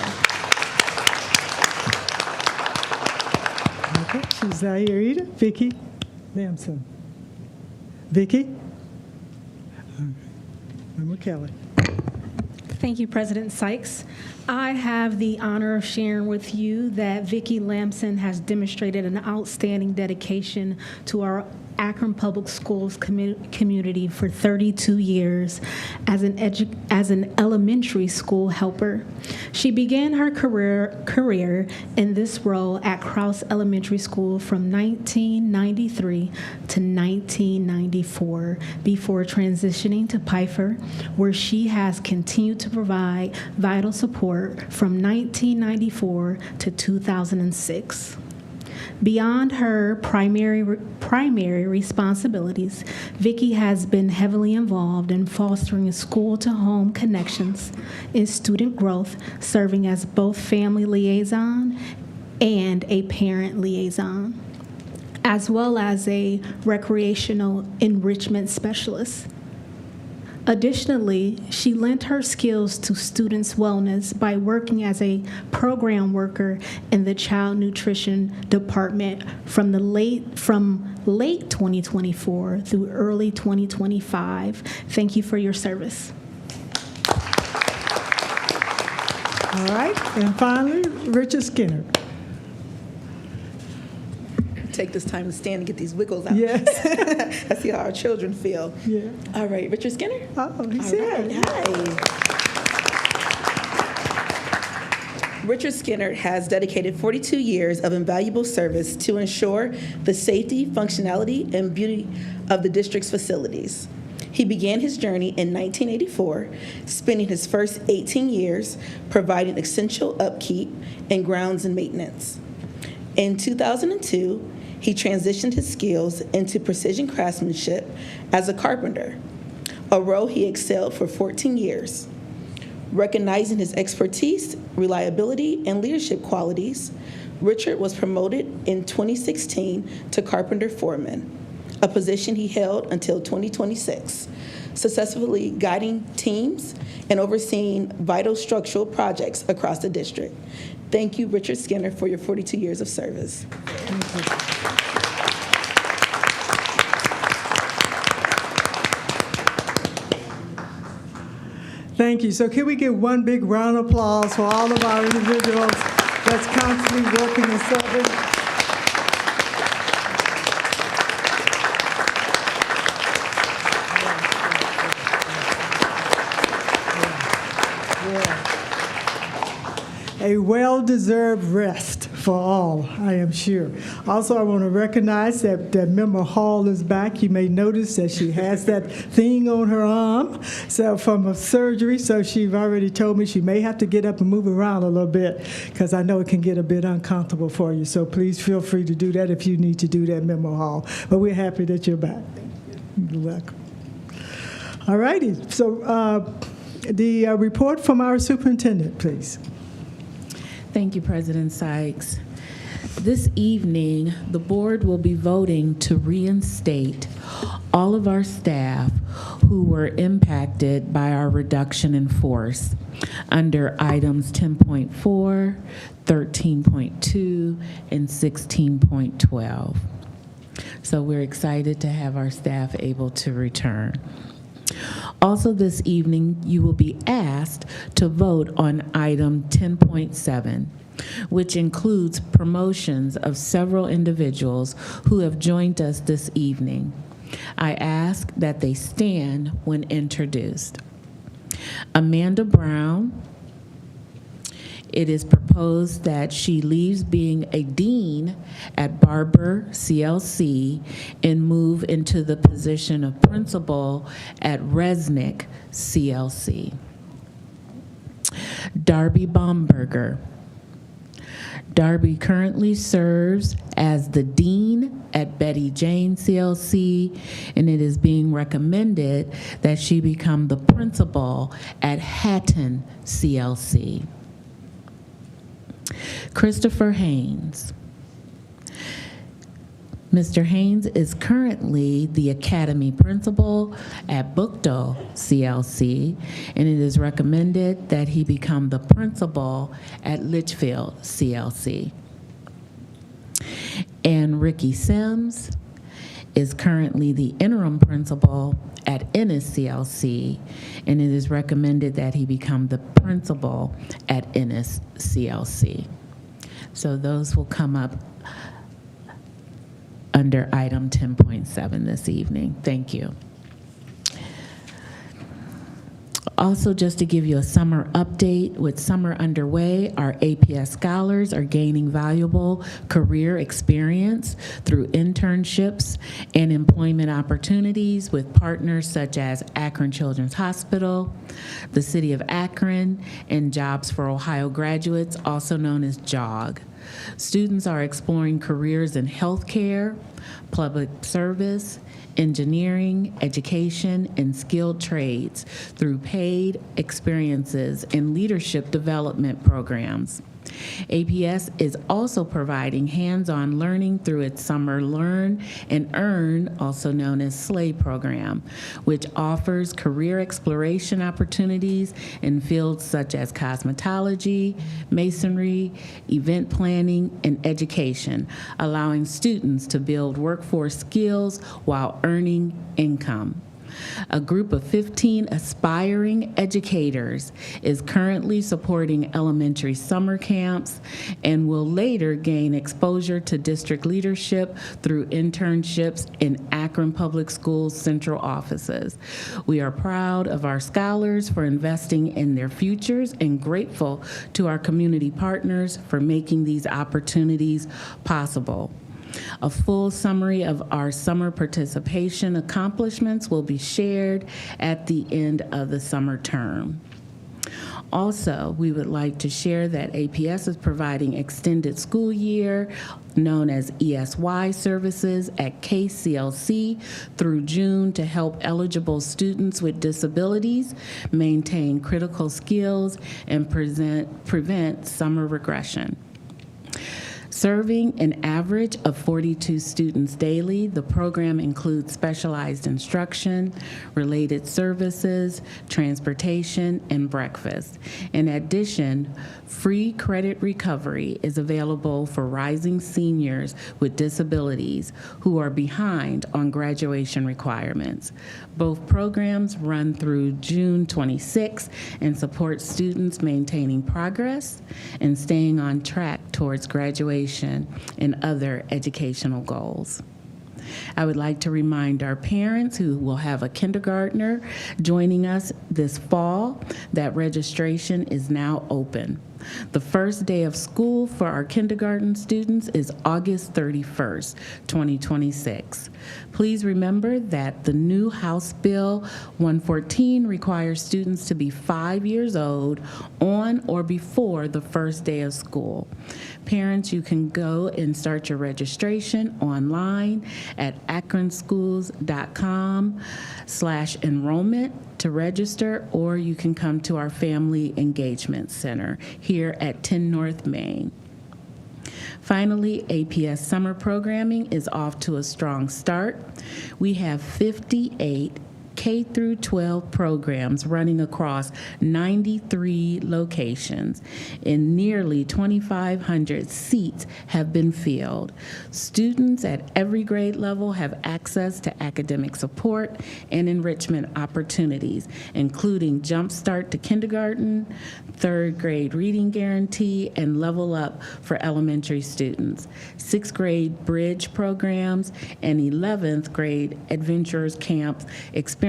Okay, she's not here either. Vicki Lamson. Vicki? Member Kelly. Thank you, President Sykes. I have the honor of sharing with you that Vicki Lamson has demonstrated an outstanding dedication to our Akron Public Schools community for 32 years as an elementary school helper. She began her career in this role at Krause Elementary School from 1993 to 1994 before transitioning to Pfeiffer, where she has continued to provide vital support from 1994 to 2006. Beyond her primary responsibilities, Vicki has been heavily involved in fostering school-to-home connections in student growth, serving as both family liaison and a parent liaison, as well as a recreational enrichment specialist. Additionally, she lent her skills to students' wellness by working as a program worker in the child nutrition department from late 2024 through early 2025. Thank you for your service. All right, and finally, Richard Skinner. take this time to stand and get these wiggles out. Yes. I see how our children feel. Yeah. All right, Richard Skinner. Oh, he's All here. right, hi. Richard Skinner has dedicated 42 years of invaluable service to ensure the safety, functionality, and beauty of the district's facilities. He began his journey in 1984, spending his first 18 years providing essential upkeep and grounds and maintenance. In 2002, he transitioned his skills into precision craftsmanship as a carpenter, a role he excelled for 14 years. Recognizing his expertise, reliability, and leadership qualities, Richard was promoted in 2016 to carpenter foreman, a position he held until 2026, successfully guiding teams and overseeing vital structural projects across the district. Thank you, Richard Skinner, for your 42 years of service. Thank you. So can we give one big round of applause for all of our individuals that's constantly working and serving? A well-deserved rest for all, I am sure. Also, I want to recognize that Member Hall is back. You may notice that she has that thing on her arm, so from a surgery. So she's already told me she may have to get up and move around a little bit because I know it can get a bit uncomfortable for you. So please feel free to do that if you need to do that, Member Hall. But we're happy that you're back. You're welcome. All righty. So the report from our superintendent, please. Thank you, President Sykes. This evening, the board will be voting to reinstate all of our staff who were impacted by our reduction in force under items 10.4, 13.2, and 16.12. So we're excited to have our staff able to return. Also this evening, you will be asked to vote on item 10.7, which includes promotions of several individuals who have joined us this evening. I ask that they stand when introduced. Amanda Brown. It is proposed that she leaves being a dean at Barber CLC and move into the position of principal at Resnick CLC. Darby Baumberger. Darby currently serves as the dean at Betty Jane CLC, and it is being recommended that she become the principal at Hatton CLC. Christopher Haynes. Mr. Haynes is currently the academy principal at Bookdale CLC, and it is recommended that he become the principal at Litchfield CLC. And Ricky Sims is currently the interim principal at Ennis CLC, and it is recommended that he become the principal at Ennis CLC. So those will come up under item 10.7 this evening. Thank you. Also, just to give you a summer update, with summer underway, our APS scholars are gaining valuable career experience through internships and employment opportunities with partners such as Akron Children's Hospital, the City of Akron, and Jobs for Ohio Graduates, also known as JOG. Students are exploring careers in healthcare, public service, engineering, education, and skilled trades through paid experiences and leadership development programs. APS is also providing hands-on learning through its Summer Learn and Earn, also known as SLAY program, which offers career exploration opportunities in fields such as cosmetology, masonry, event planning, and education, allowing students to build workforce skills while earning income. A group of 15 aspiring educators is currently supporting elementary summer camps and will later gain exposure to district leadership through internships in Akron Public Schools central offices. We are proud of our scholars for investing in their futures and grateful to our community partners for making these opportunities possible. A full summary of our summer participation accomplishments will be shared at the end of the summer term. Also, we would like to share that APS is providing extended school year, known as ESY services at KCLC through June to help eligible students with disabilities maintain critical skills and prevent summer regression. Serving an average of 42 students daily, the program includes specialized instruction, related services, transportation, and breakfast. In addition, free credit recovery is available for rising seniors with disabilities who are behind on graduation requirements. Both programs run through June 26 and support students maintaining progress and staying on track towards graduation and other educational goals. I would like to remind our parents who will have a kindergartner joining us this fall that registration is now open. The first day of school for our kindergarten students is August 31st, 2026. Please remember that the new House Bill 114 requires students to be 5 years old on or before the first day of school. Parents, you can go and start your registration online at akronschools.com/enrollment to register, or you can come to our Family Engagement Center here at 10 North Main. Finally, APS summer programming is off to a strong start. We have 58 K through 12 programs running across 93 locations, and nearly 2,500 seats have been filled. Students at every grade level have access to academic support and enrichment opportunities, including Jump Start to Kindergarten, third grade reading guarantee, and Level Up for elementary students, sixth grade bridge programs, and 11th grade adventures camp experiences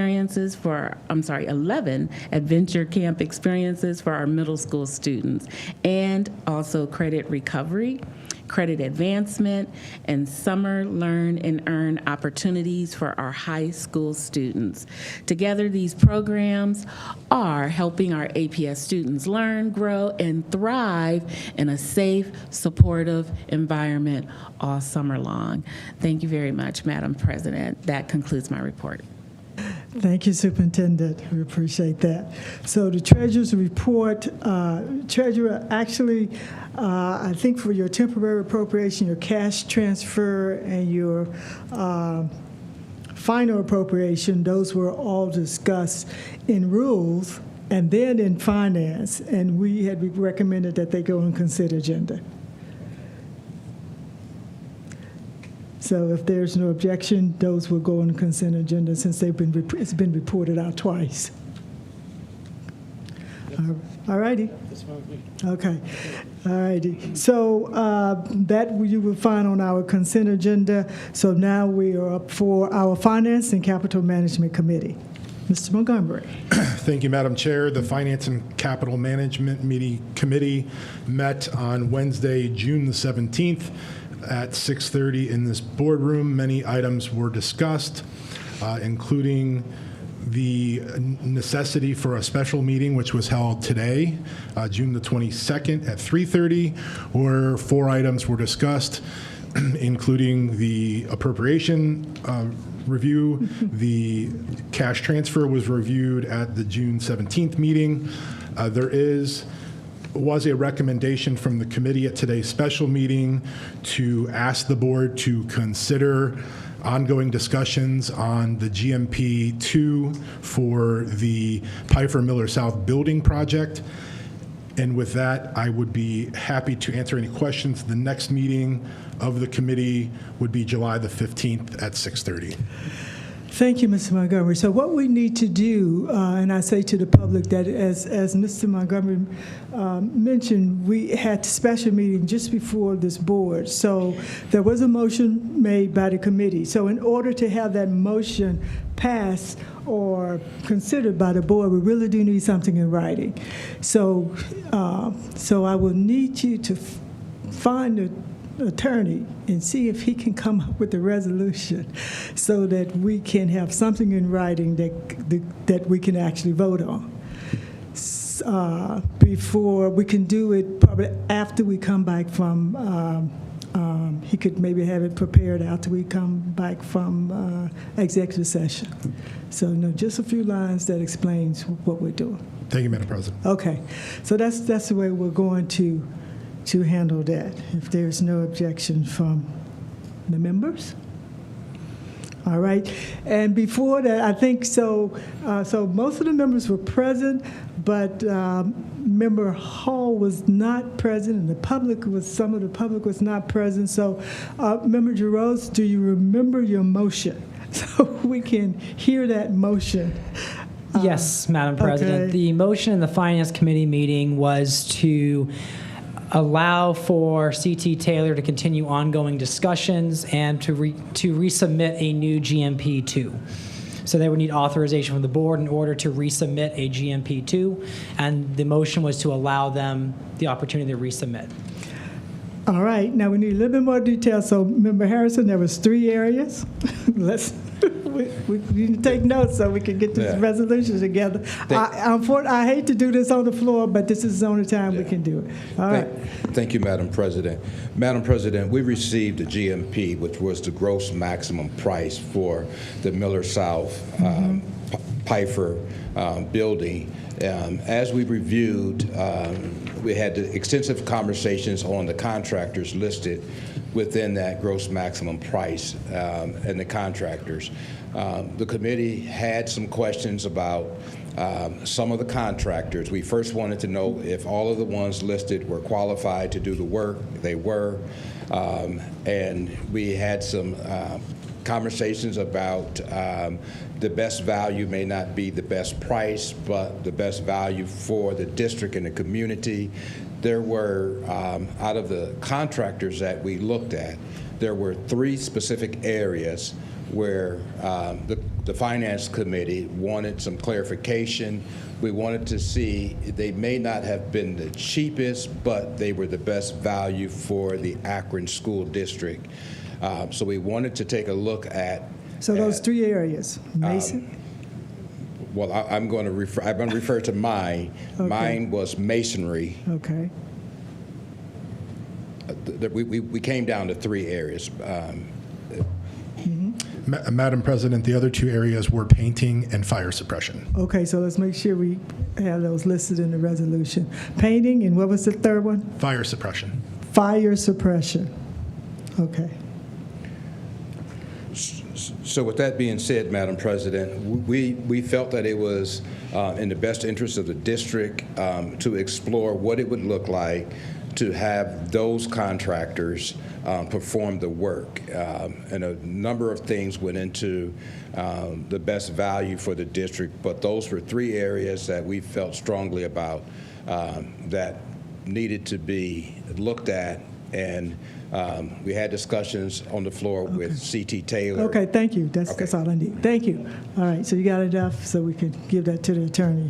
for, 11 adventure camp experiences for our middle school students, and also credit recovery, credit advancement, and summer learn and earn opportunities for our high school students. Together, these programs are helping our APS students learn, grow, and thrive in a safe, supportive environment all summer long. Thank you very much, Madam President. That concludes my report. Thank you, Superintendent. We appreciate that. So the Treasurer's report, Treasurer, actually, I think for your temporary appropriation, your cash transfer, and your final appropriation, those were all discussed in rules and then in finance, and we had recommended that they go on consent agenda. So if there's no objection, those will go on the consent agenda since it's been reported out twice. All righty. Okay. All righty. So that you will find on our consent agenda. So now we are up for our Finance and Capital Management Committee. Mr. Montgomery. Thank you, Madam Chair. The Finance and Capital Management Committee met on Wednesday, June the 17th. At 6:30 in this boardroom. Many items were discussed, including the necessity for a special meeting, which was held today, June the 22nd at 3:30, where 4 items were discussed, including the appropriation review. The cash transfer was reviewed at the June 17th meeting. There was a recommendation from the committee at today's special meeting to ask the board to consider ongoing discussions on the GMP 2 for the Pfeiffer Miller South building project. And with that, I would be happy to answer any questions. The next meeting of the committee would be July the 15th at 6:30. Thank you, Mr. Montgomery. So what we need to do, and I say to the public that as Mr. Montgomery mentioned, we had a special meeting just before this board. So there was a motion made by the committee. So in order to have that motion passed or considered by the board, we really do need something in writing. So, so I will need you to find the attorney and see if he can come up with a resolution so that we can have something in writing that we can actually vote on. Before we can do it, probably after we come back from, he could maybe have it prepared after we come back from executive session. So no, just a few lines that explains what we're doing. Thank you, Madam President. Okay, so that's the way we're going to handle that, if there's no objection from the members. All right, and before that, I think so. So most of the members were present, but Member Hall was not present, and some of the public was not present. So, Member Giroux, do you remember your motion? So we can hear that motion. Yes, Madam President. Okay. The motion in the Finance Committee meeting was to allow for C.T. Taylor to continue ongoing discussions and to resubmit a new GMP2. So they would need authorization from the board in order to resubmit a GMP2, and the motion was to allow them the opportunity to resubmit. All right, now we need a little bit more detail. So, Member Harrison, there was 3 areas. We need to take notes so we can get this resolution together. I hate to do this on the floor, but this is the only time we can do it. All right. Thank you, Madam President. Madam President, we received the GMP, which was the gross maximum price for the Miller South Pfeiffer building. As we reviewed, we had extensive conversations on the contractors listed within that gross maximum price and the contractors. The committee had some questions about some of the contractors. We first wanted to know if all of the ones listed were qualified to do the work. They were. And we had some conversations about the best value may not be the best price, but the best value for the district and the community. There were, out of the contractors that we looked at, there were 3 specific areas where the Finance Committee wanted some clarification. We wanted to see, they may not have been the cheapest, but they were the best value for the Akron School District. So we wanted to take a look at. So those 3 areas, Mason? Well, I'm going to refer to mine. Okay. Mine was masonry. Okay. We came down to 3 areas. Madam President, the other 2 areas were painting and fire suppression. Okay, so let's make sure we have those listed in the resolution. Painting, and what was the third one? Fire suppression. Fire suppression. Okay. So with that being said, Madam President, we felt that it was in the best interest of the district to explore what it would look like to have those contractors perform the work. And a number of things went into the best value for the district, but those were 3 areas that we felt strongly about that needed to be looked at. And we had discussions on the floor with C.T. Taylor. Okay, thank you. That's all I need. Thank you. All right, so you got enough so we can give that to the attorney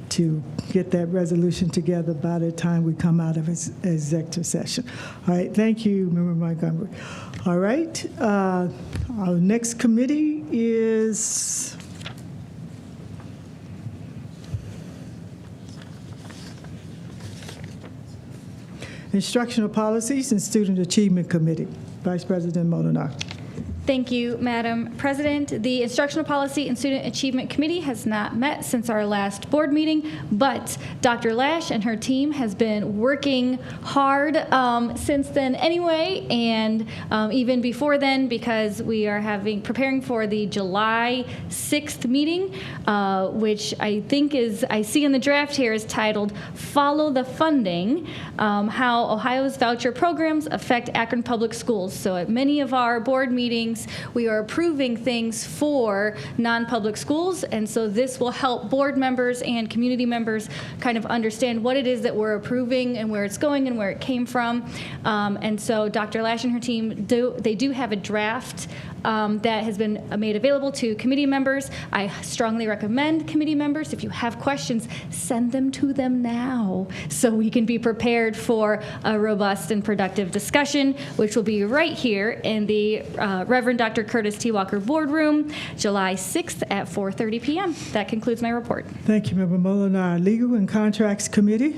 to get that resolution together by the time we come out of executive session. All right, thank you, Member Montgomery. All right, our next committee is Instructional Policies and Student Achievement Committee. Vice President Molinar. Thank you, Madam President. The Instructional Policy and Student Achievement Committee has not met since our last board meeting, but Dr. Lash and her team has been working hard since then anyway, and even before then, because we are preparing for the July 6th meeting, which I think I see in the draft here is titled Follow the Funding, How Ohio's Voucher Programs Affect Akron Public Schools. So at many of our board meetings, things. We are approving things for non-public schools, and so this will help board members and community members kind of understand what it is that we're approving and where it's going and where it came from. And so Dr. Lash and her team they do have a draft that has been made available to committee members. I strongly recommend committee members, if you have questions, send them to them now so we can be prepared for a robust and productive discussion, which will be right here in the Reverend Dr. Curtis T. Walker Boardroom, July 6th at 4:30 p.m. That concludes my report. Thank you, Member Molinar. Legal and Contracts Committee.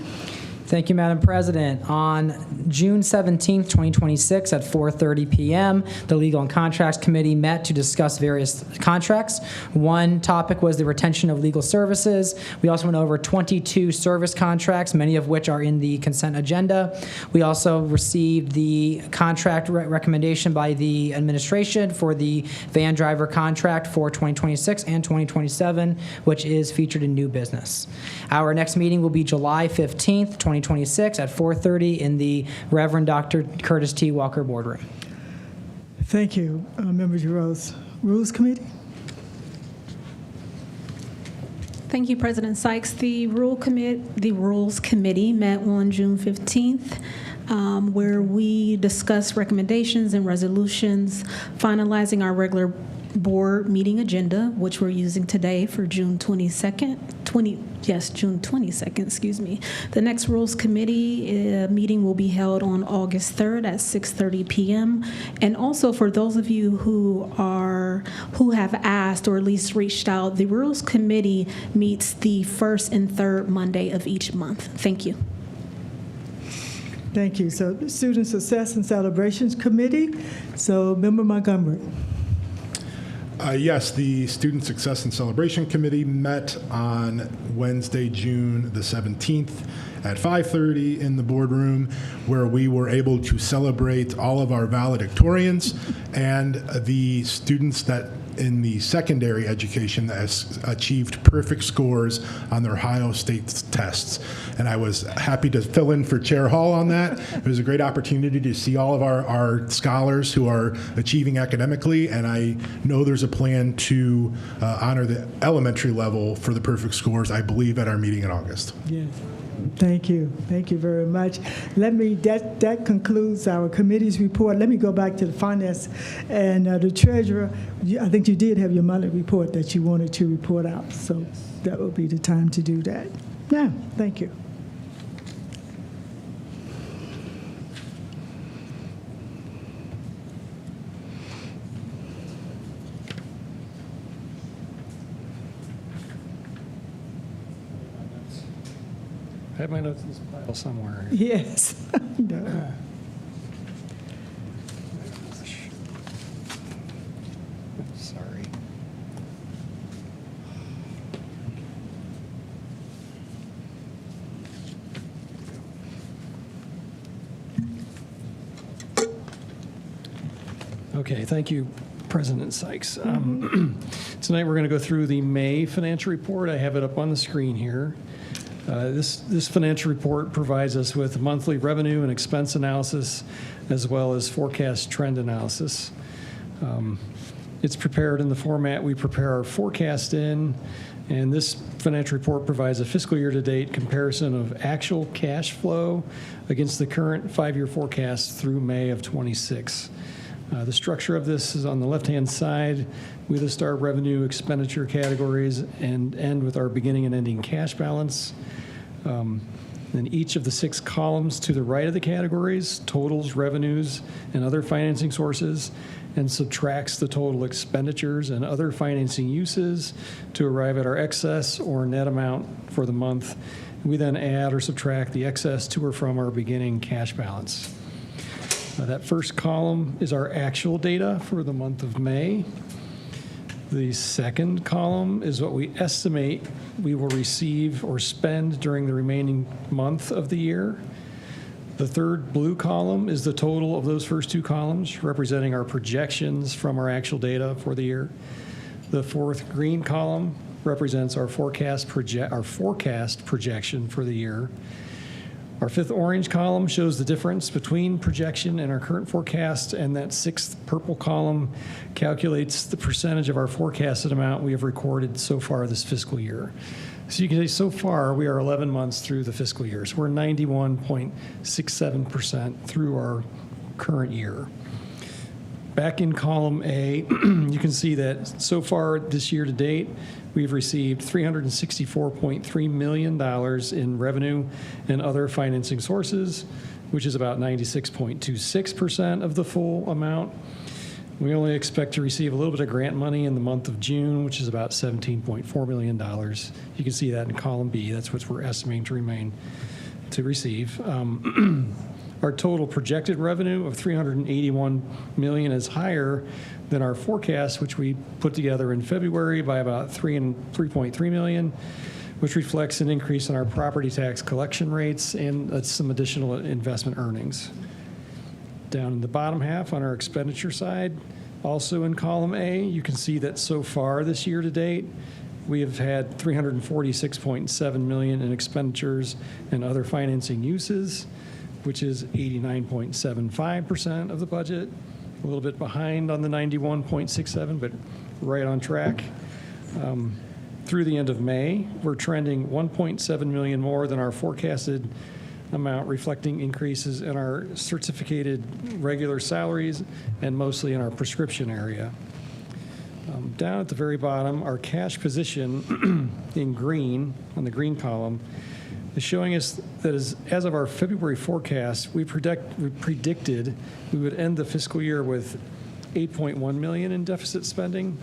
Thank you, Madam President. On June 17th, 2026 at 4:30 p.m., the Legal and Contracts Committee met to discuss various contracts. One topic was the retention of legal services. We also went over 22 service contracts, many of which are in the consent agenda. We also received the contract recommendation by the administration for the van driver contract for 2026 and 2027, which is featured in new business. Our next meeting will be July 15th, 2026 at 4:30 in the Reverend Dr. Curtis T. Walker Boardroom. Thank you, Members Rose. Rules Committee. Thank you, President Sykes. The Rules Committee met on June 15th, where we discussed recommendations and resolutions, finalizing our regular board meeting agenda, which we're using today for June 22nd, June 22nd, excuse me. The next Rules Committee meeting will be held on August 3rd at 6:30 p.m. And also for those of you who have asked or at least reached out, the Rules Committee meets the first and third Monday of each month. Thank you. Thank you. So Student Success and Celebrations Committee. So Member Montgomery. Yes, the Student Success and Celebration Committee met on Wednesday, June the 17th at 5:30 in the boardroom, where we were able to celebrate all of our valedictorians and the students that in the secondary education that has achieved perfect scores on their Ohio State tests. And I was happy to fill in for Chair Hall on that. It was a great opportunity to see all of our scholars who are achieving academically, and I know there's a plan to honor the elementary level for the perfect scores, I believe, at our meeting in August. Yes. Thank you. Thank you very much. That concludes our committee's report. Let me go back to the finance and the treasurer. I think you did have your monthly report that you wanted to report out, so that will be the time to do that. Yeah, thank you. I have my notes in this pile somewhere. Yes. No. Sorry. Okay, thank you, President Sykes. Tonight we're going to go through the May financial report. I have it up on the screen here. This financial report provides us with monthly revenue and expense analysis, as well as forecast trend analysis. It's prepared in the format we prepare our forecast in, and this financial report provides a fiscal year-to-date comparison of actual cash flow against the current 5-year forecast through May of 26. The structure of this is on the left-hand side. We list our revenue expenditure categories and end with our beginning and ending cash balance. Then each of the 6 columns to the right of the categories totals revenues and other financing sources and subtracts the total expenditures and other financing uses to arrive at our excess or net amount for the month. We then add or subtract the excess to or from our beginning cash balance. That first column is our actual data for the month of May. The second column is what we estimate we will receive or spend during the remaining month of the year. The third blue column is the total of those first 2 columns, representing our projections from our actual data for the year. The fourth green column represents our forecast projection for the year. Our fifth orange column shows the difference between projection and our current forecast, and that sixth purple column calculates the percentage of our forecasted amount we have recorded so far this fiscal year. So you can say so far we are 11 months through the fiscal year. So we're 91.67% through our current year. Back in column A, you can see that so far this year to date, we've received $364.3 million in revenue and other financing sources, which is about 96.26% of the full amount. We only expect to receive a little bit of grant money in the month of June, which is about $17.4 million. You can see that in column B. That's what we're estimating to receive. Our total projected revenue of $381 million is higher than our forecast, which we put together in February by about $3.3 million, which reflects an increase in our property tax collection rates and some additional investment earnings. Down in the bottom half on our expenditure side, also in column A, you can see that so far this year to date, we have had $346.7 million in expenditures and other financing uses, which is 89.75% of the budget, a little bit behind on the 91.67, but right on track. Through the end of May, we're trending 1.7 million more than our forecasted amount, reflecting increases in our certificated regular salaries and mostly in our prescription area. Down at the very bottom, our cash position in green, on the green column, is showing us that as of our February forecast, we predicted we would end the fiscal year with $8.1 million in deficit spending.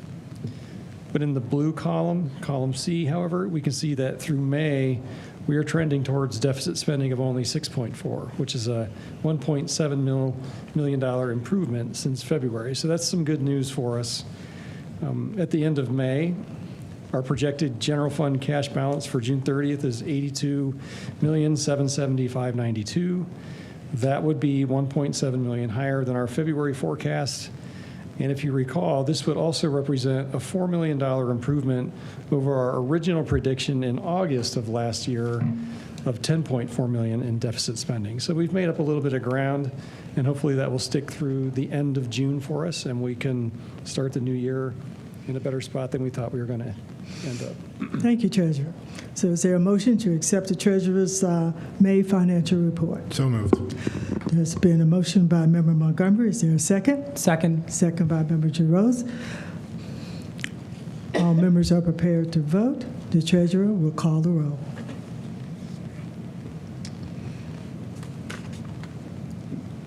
But in the blue column, column C, however, we can see that through May, we are trending towards deficit spending of only 6.4, which is a $1.7 million improvement since February. So that's some good news for us. At the end of May, our projected general fund cash balance for June 30th is $82,775,92. That would be $1.7 million higher than our February forecast. And if you recall, this would also represent a $4 million improvement over our original prediction in August of last year of $10.4 million in deficit spending. So we've made up a little bit of ground, and hopefully that will stick through the end of June for us, and we can start the new year in a better spot than we thought we were going to end up. Thank you, Treasurer. So is there a motion to accept the Treasurer's May financial report? So moved. There's been a motion by Member Montgomery. Is there a second? Second. Second by Member Giroux. All members are prepared to vote. The Treasurer will call the roll.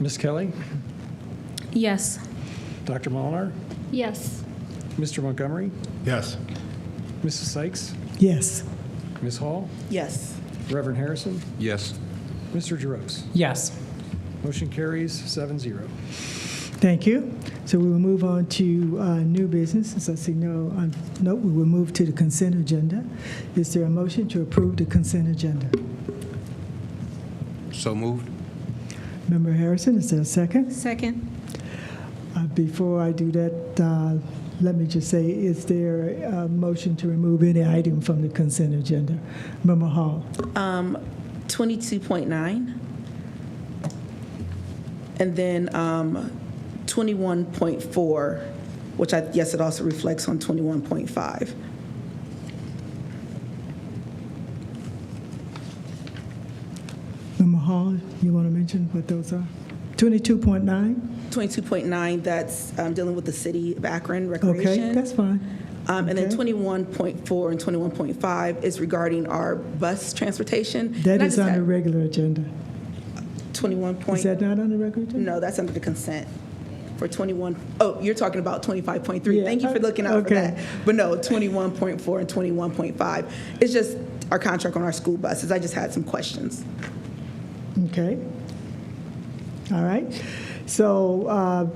Ms. Kelly? Yes. Dr. Molinar? Yes. Mr. Montgomery? Yes. Mrs. Sykes? Yes. Ms. Hall? Yes. Reverend Harrison? Yes. Mr. Giroux? Yes. Motion carries 7-0. Thank you. So we will move on to new business. As I see no, we will move to the consent agenda. Is there a motion to approve the consent agenda? So moved. Member Harrison, is there a second? Second. Before I do that, let me just say, is there a motion to remove any item from the consent agenda? Member Hall. 22.9. And then 21.4, which I guess it also reflects on 21.5. Member Hall, you want to mention what those are? 22.9? 22.9, that's dealing with the city of Akron Recreation. Okay, that's fine. And then 21.4 and 21.5 is regarding our bus transportation. That is on the regular agenda. 21 point. Is that not on the regular agenda? No, that's under the consent. For 21, oh, you're talking about 25.3. Yeah, Thank you for looking out for okay. that. But no, 21.4 and 21.5. It's just our contract on our school buses. I just had some questions. Okay. All right. So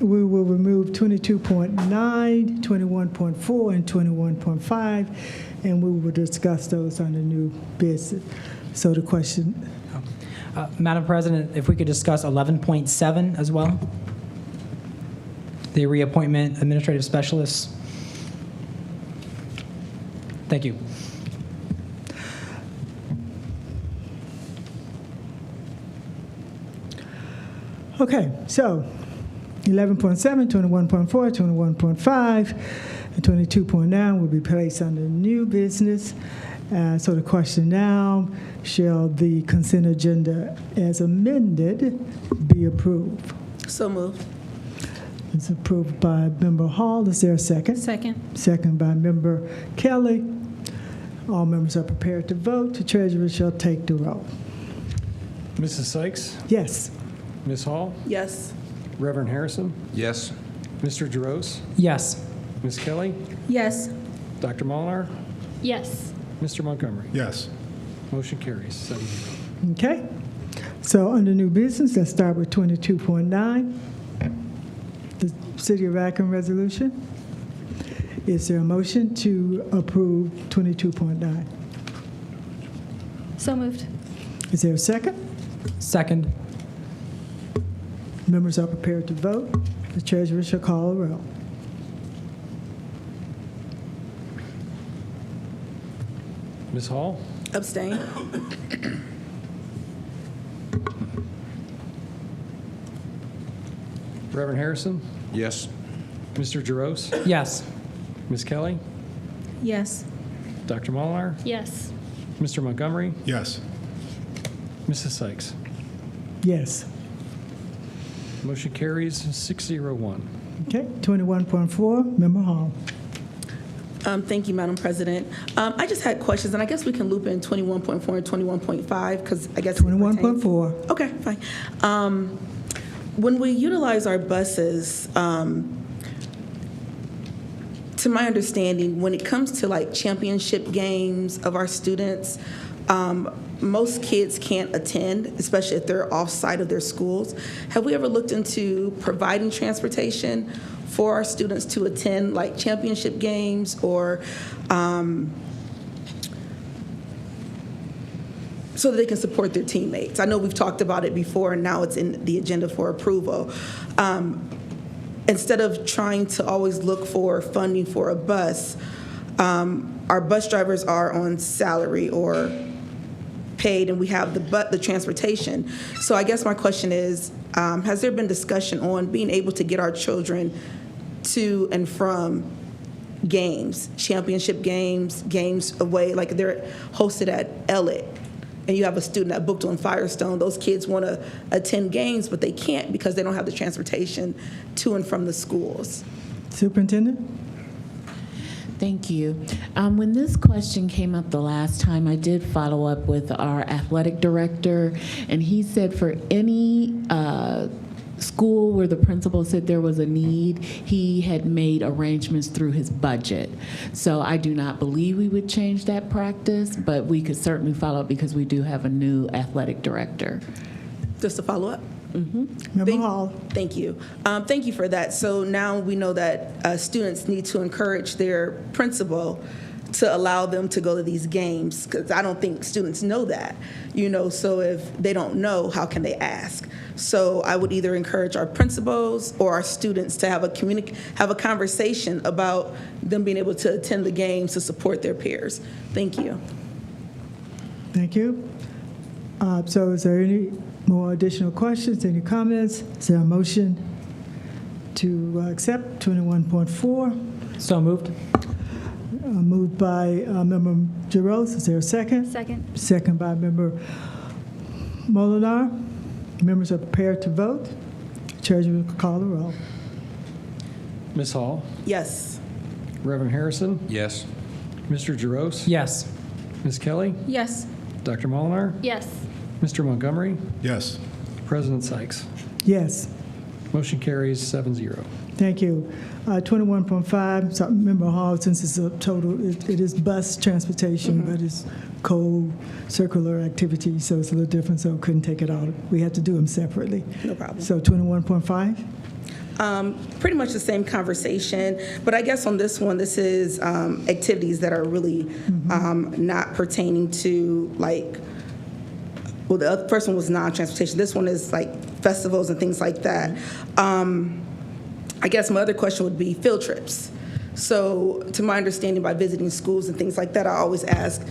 we will remove 22.9, 21.4, and 21.5, and we will discuss those on the new business. So the question. Madam President, if we could discuss 11.7 as well. The reappointment administrative specialists. Thank you. Okay, so 11.7, 21.4, 21.5, and 22.9 will be placed under new business. So the question now, shall the consent agenda as amended be approved? So moved. It's approved by Member Hall. Is there a second? Second. Second by Member Kelly. All members are prepared to vote. The treasurer shall take the roll. Mrs. Sykes? Yes. Ms. Hall? Yes. Reverend Harrison? Yes. Mr. Jaros? Yes. Ms. Kelly? Yes. Dr. Molinar? Yes. Mr. Montgomery? Yes. Motion carries 7-0. Okay. So under new business, let's start with 22.9, the City of Akron resolution. Is there a motion to approve 22.9? So moved. Is there a second? Second. Members are prepared to vote. The treasurer shall call a roll. Ms. Hall? Abstain. Reverend Harrison? Yes. Mr. Jaros? Yes. Ms. Kelly? Yes. Dr. Molinar? Yes. Mr. Montgomery? Yes. Mrs. Sykes? Yes. Motion carries 6-0-1. Okay. 21.4, Member Hall. Thank you, Madam President. I just had questions, and I guess we can loop in 21.4 and 21.5 because I guess 21.4. Okay, fine. When we utilize our buses, to my understanding, when it comes to like championship games of our students, most kids can't attend, especially if they're off-site of their schools. Have we ever looked into providing transportation for our students to attend like championship games or so that they can support their teammates? I know we've talked about it before and now it's in the agenda for approval. Instead of trying to always look for funding for a bus, our bus drivers are on salary or paid, and we have the transportation. So I guess my question is, has there been discussion on being able to get our children to and from games, championship games, games away, like they're hosted at Elliott, and you have a student that booked on Firestone, those kids want to attend games, but they can't because they don't have the transportation to and from the schools. Superintendent? Thank you. When this question came up the last time, I did follow up with our athletic director, and he said for any school where the principal said there was a need, he had made arrangements through his budget. So I do not believe we would change that practice, but we could certainly follow up because we do have a new athletic director. Just to follow up? Member Hall. Thank you. Thank you for that. So now we know that students need to encourage their principal to allow them to go to these games, because I don't think students know that, so if they don't know, how can they ask? So I would either encourage our principals or our students to have a conversation about them being able to attend the games to support their peers. Thank you. Thank you. So is there any more additional questions, any comments? Is there a motion to accept 21.4? So moved. Moved by Member Jaros. Is there a second? Second. Second by Member Molinar. Members are prepared to vote. Treasurer will call the roll. Ms. Hall? Yes. Reverend Harrison? Yes. Mr. Jaros? Yes. Ms. Kelly? Yes. Dr. Molinar? Yes. Mr. Montgomery? Yes. President Sykes? Yes. Motion carries 7-0. Thank you. 21.5, so Member Hall, since it's a total, it is bus transportation, but it's co-circular activity, so it's a little different, so couldn't take it out. We had to do them separately. No problem. So 21.5? Pretty much the same conversation, but I guess on this one, this is activities that are really not pertaining to well, the first one was non-transportation. This one is like festivals and things like that. I guess my other question would be field trips. So to my understanding, by visiting schools and things like that, I always ask,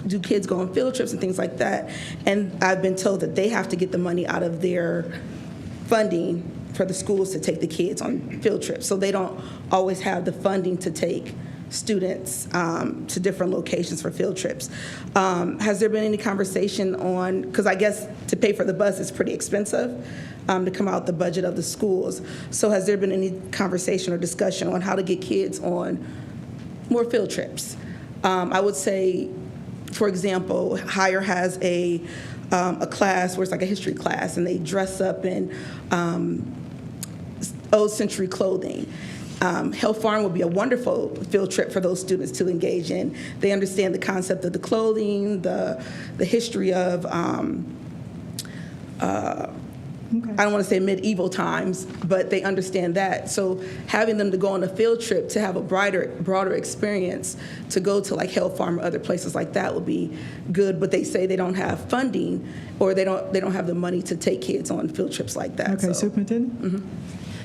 do kids go on field trips and things like that? And I've been told that they have to get the money out of their funding for the schools to take the kids on field trips. So they don't always have the funding to take students to different locations for field trips. Has there been any conversation on, because I guess to pay for the bus is pretty expensive to come out the budget of the schools. So has there been any conversation or discussion on how to get kids on more field trips? I would say, for example, Higher has a class where it's like a history class, and they dress up in old century clothing. Hill Farm would be a wonderful field trip for those students to engage in. They understand the concept of the clothing, the history of, I don't want to say medieval times, but they understand that. So having them to go on a field trip to have a broader experience, to go to like Hill Farm or other places like that would be good. But they say they don't have funding, or they don't have the money to take kids on field trips like that. Okay, so. Superintendent? Mm-hmm.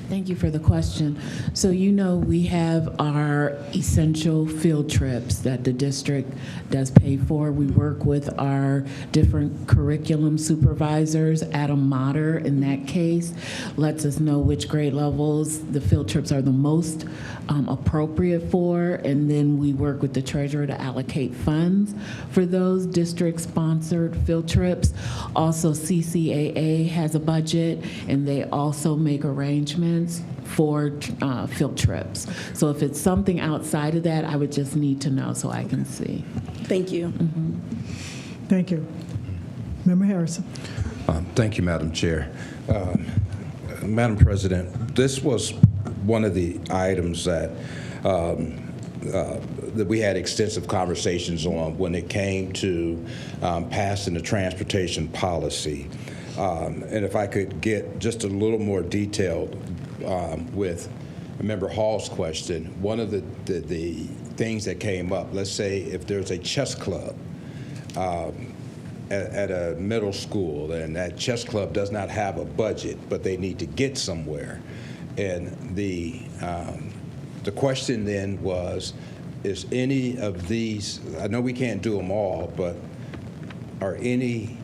Thank you for the question. So we have our essential field trips that the district does pay for. We work with our different curriculum supervisors. Adam Motter, in that case, lets us know which grade levels the field trips are the most appropriate for, and then we work with the treasurer to allocate funds for those district-sponsored field trips. Also, CCAA has a budget, and they also make arrangements for field trips. So if it's something outside of that, I would just need to know so I can see. Thank you. Mm-hmm. Thank you. Member Harrison. Thank you, Madam Chair. Madam President, this was one of the items that that we had extensive conversations on when it came to passing the transportation policy. And if I could get just a little more detailed with Member Hall's question, one of the things that came up, let's say if there's a chess club at a middle school, and that chess club does not have a budget, but they need to get somewhere. And the question then was, is any of these, I know we can't do them all, but are any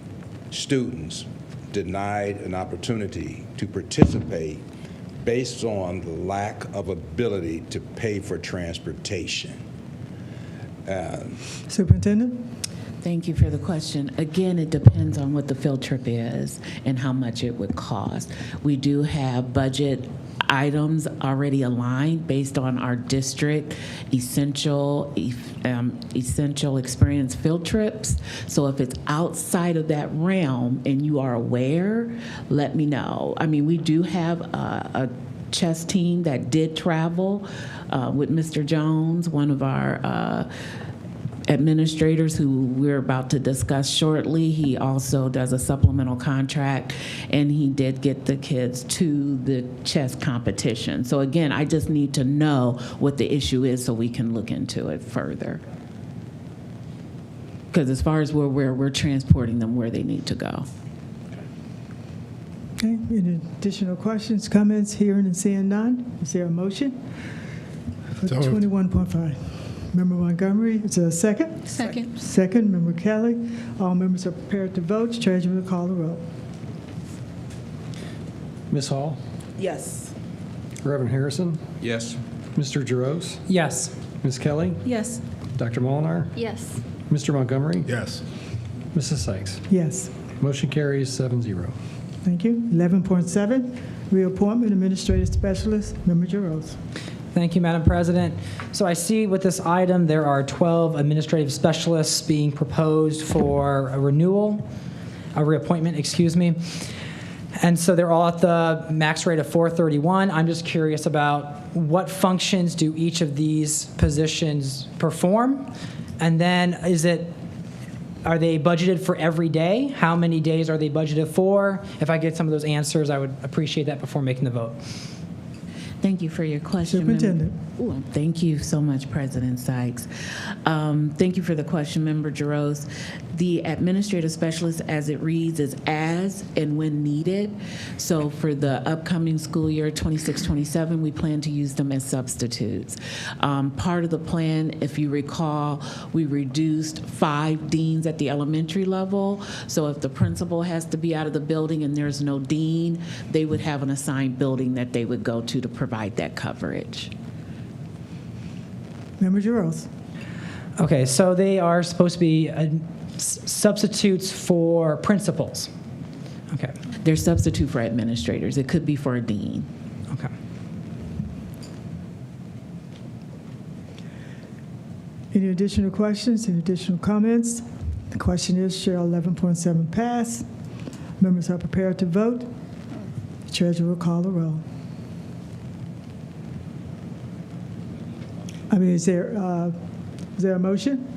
students denied an opportunity to participate based on the lack of ability to pay for transportation? Superintendent? Thank you for the question. Again, it depends on what the field trip is and how much it would cost. We do have budget items already aligned based on our district essential experience field trips. So if it's outside of that realm and you are aware, let me know. I mean, we do have a chess team that did travel with Mr. Jones, one of our administrators who we're about to discuss shortly. He also does a supplemental contract, and he did get the kids to the chess competition. So again, I just need to know what the issue is so we can look into it further. Because as far as where we're transporting them where they need to go. Okay, any additional questions, comments, hearing and seeing none? Is there a motion for 21.5? Member Montgomery, is there a second? Second. Second, Member Kelly. All members are prepared to vote. Treasurer will call the roll. Ms. Hall? Yes. Reverend Harrison? Yes. Mr. Jaros? Yes. Ms. Kelly? Yes. Dr. Molinar? Yes. Mr. Montgomery? Yes. Mrs. Sykes? Yes. Motion carries 7-0. Thank you. 11.7, reappointment administrative specialist, Member Jaros. Thank you, Madam President. So I see with this item, there are 12 administrative specialists being proposed for a reappointment, excuse me. And so they're all at the max rate of $431. I'm just curious about what functions do each of these positions perform? And then are they budgeted for every day? How many days are they budgeted for? If I get some of those answers, I would appreciate that before making the vote. Thank you for your question. Superintendent. Ooh, thank you so much, President Sykes. Thank you for the question, Member Jaros. The administrative specialist, as it reads, is as and when needed. So for the upcoming school year 26-27, we plan to use them as substitutes. Part of the plan, if you recall, we reduced 5 deans at the elementary level. So if the principal has to be out of the building and there's no dean, they would have an assigned building that they would go to provide that coverage. Member Jaros. Okay, so they are supposed to be substitutes for principals. Okay. They're substitute for administrators. It could be for a dean. Okay. Any additional questions, any additional comments? The question is, shall 11.7 pass? Members are prepared to vote. The treasurer will call the roll. Is there a motion?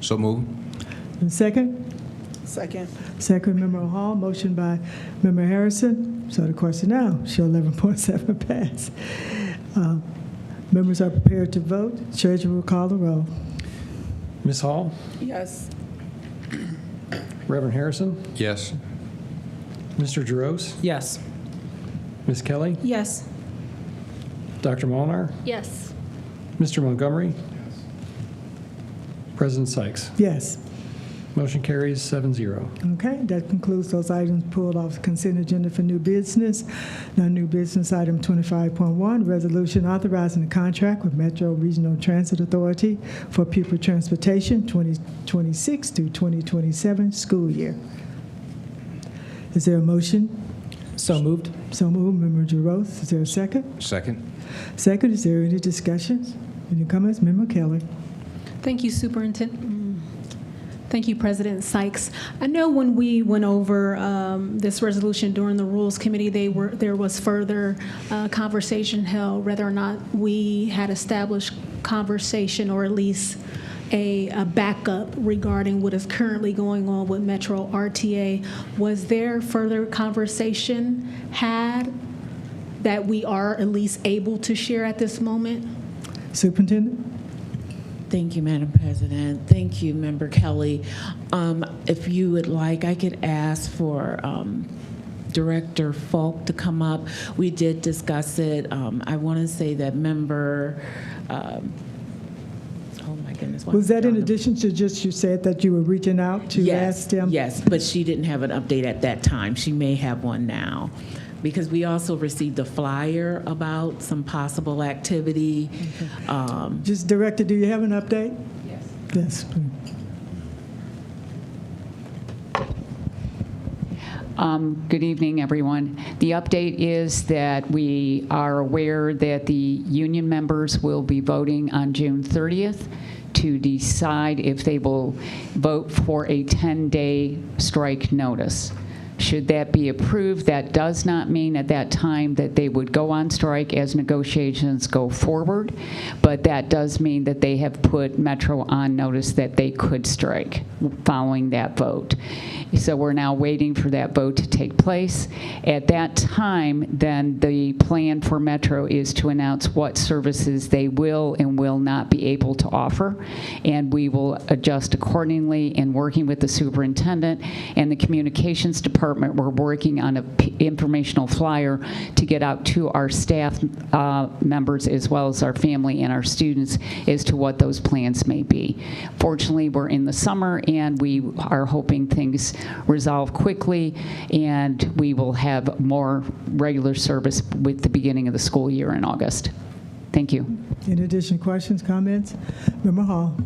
So moved. And second? Second. Second, Member Hall. Motion by Member Harrison. So the question now, shall 11.7 pass? Members are prepared to vote. Treasurer will call the roll. Ms. Hall? Yes. Reverend Harrison? Yes. Mr. Jaros? Yes. Ms. Kelly? Yes. Dr. Molnar? Yes. Mr. Montgomery? President Sykes? Yes. Motion carries 7-0. Okay, that concludes those items pulled off the consent agenda for new business. Now, new business item 25.1, resolution authorizing the contract with Metro Regional Transit Authority for pupil transportation 2026 through 2027 school year. Is there a motion? So moved. So moved, Member Jaros. Is there a second? Second. Second, is there any discussions? Any comments? Member Kelly. Thank you, Superintendent. Thank you, President Sykes. I know when we went over this resolution during the Rules Committee, there was further conversation held whether or not we had established conversation or at least a backup regarding what is currently going on with Metro RTA. Was there further conversation had that we are at least able to share at this moment? Superintendent? Thank you, Madam President. Thank you, Member Kelly. If you would like, I could ask for Director Falk to come up. We did discuss it. I want to say that Member, oh my goodness. Was that in addition to just you said that you were reaching out to ask them? Yes, but she didn't have an update at that time. She may have one now. Because we also received a flyer about some possible activity. Okay. Just Director, do you have an update? Yes. Yes. Good evening, everyone. The update is that we are aware that the union members will be voting on June 30th to decide if they will vote for a 10-day strike notice. Should that be approved, that does not mean at that time that they would go on strike as negotiations go forward, but that does mean that they have put Metro on notice that they could strike following that vote. So we're now waiting for that vote to take place. At that time, then the plan for Metro is to announce what services they will and will not be able to offer, and we will adjust accordingly. In working with the superintendent and the communications department, we're working on an informational flyer to get out to our staff members as well as our family and our students as to what those plans may be. Fortunately, we're in the summer and we are hoping things resolve quickly and we will have more regular service with the beginning of the school year in August. Thank you. In addition, questions, comments? Member Hall.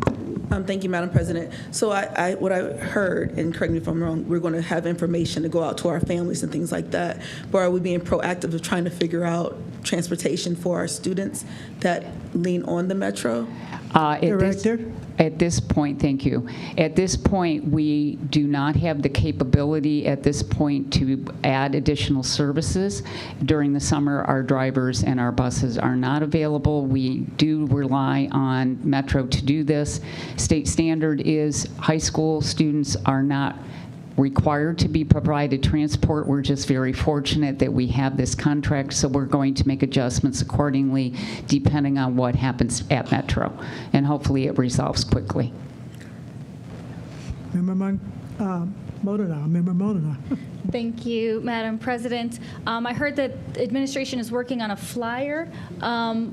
Thank you, Madam President. So what I heard, and correct me if I'm wrong, we're going to have information to go out to our families and things like that. But are we being proactive of trying to figure out transportation for our students that lean on the Metro? Director? At this point, thank you. At this point, we do not have the capability at this point to add additional services. During the summer, our drivers and our buses are not available. We do rely on Metro to do this. State standard is high school students are not required to be provided transport. We're just very fortunate that we have this contract, so we're going to make adjustments accordingly depending on what happens at Metro, and hopefully it resolves quickly. Member Molina. Thank you, Madam President. I heard that administration is working on a flyer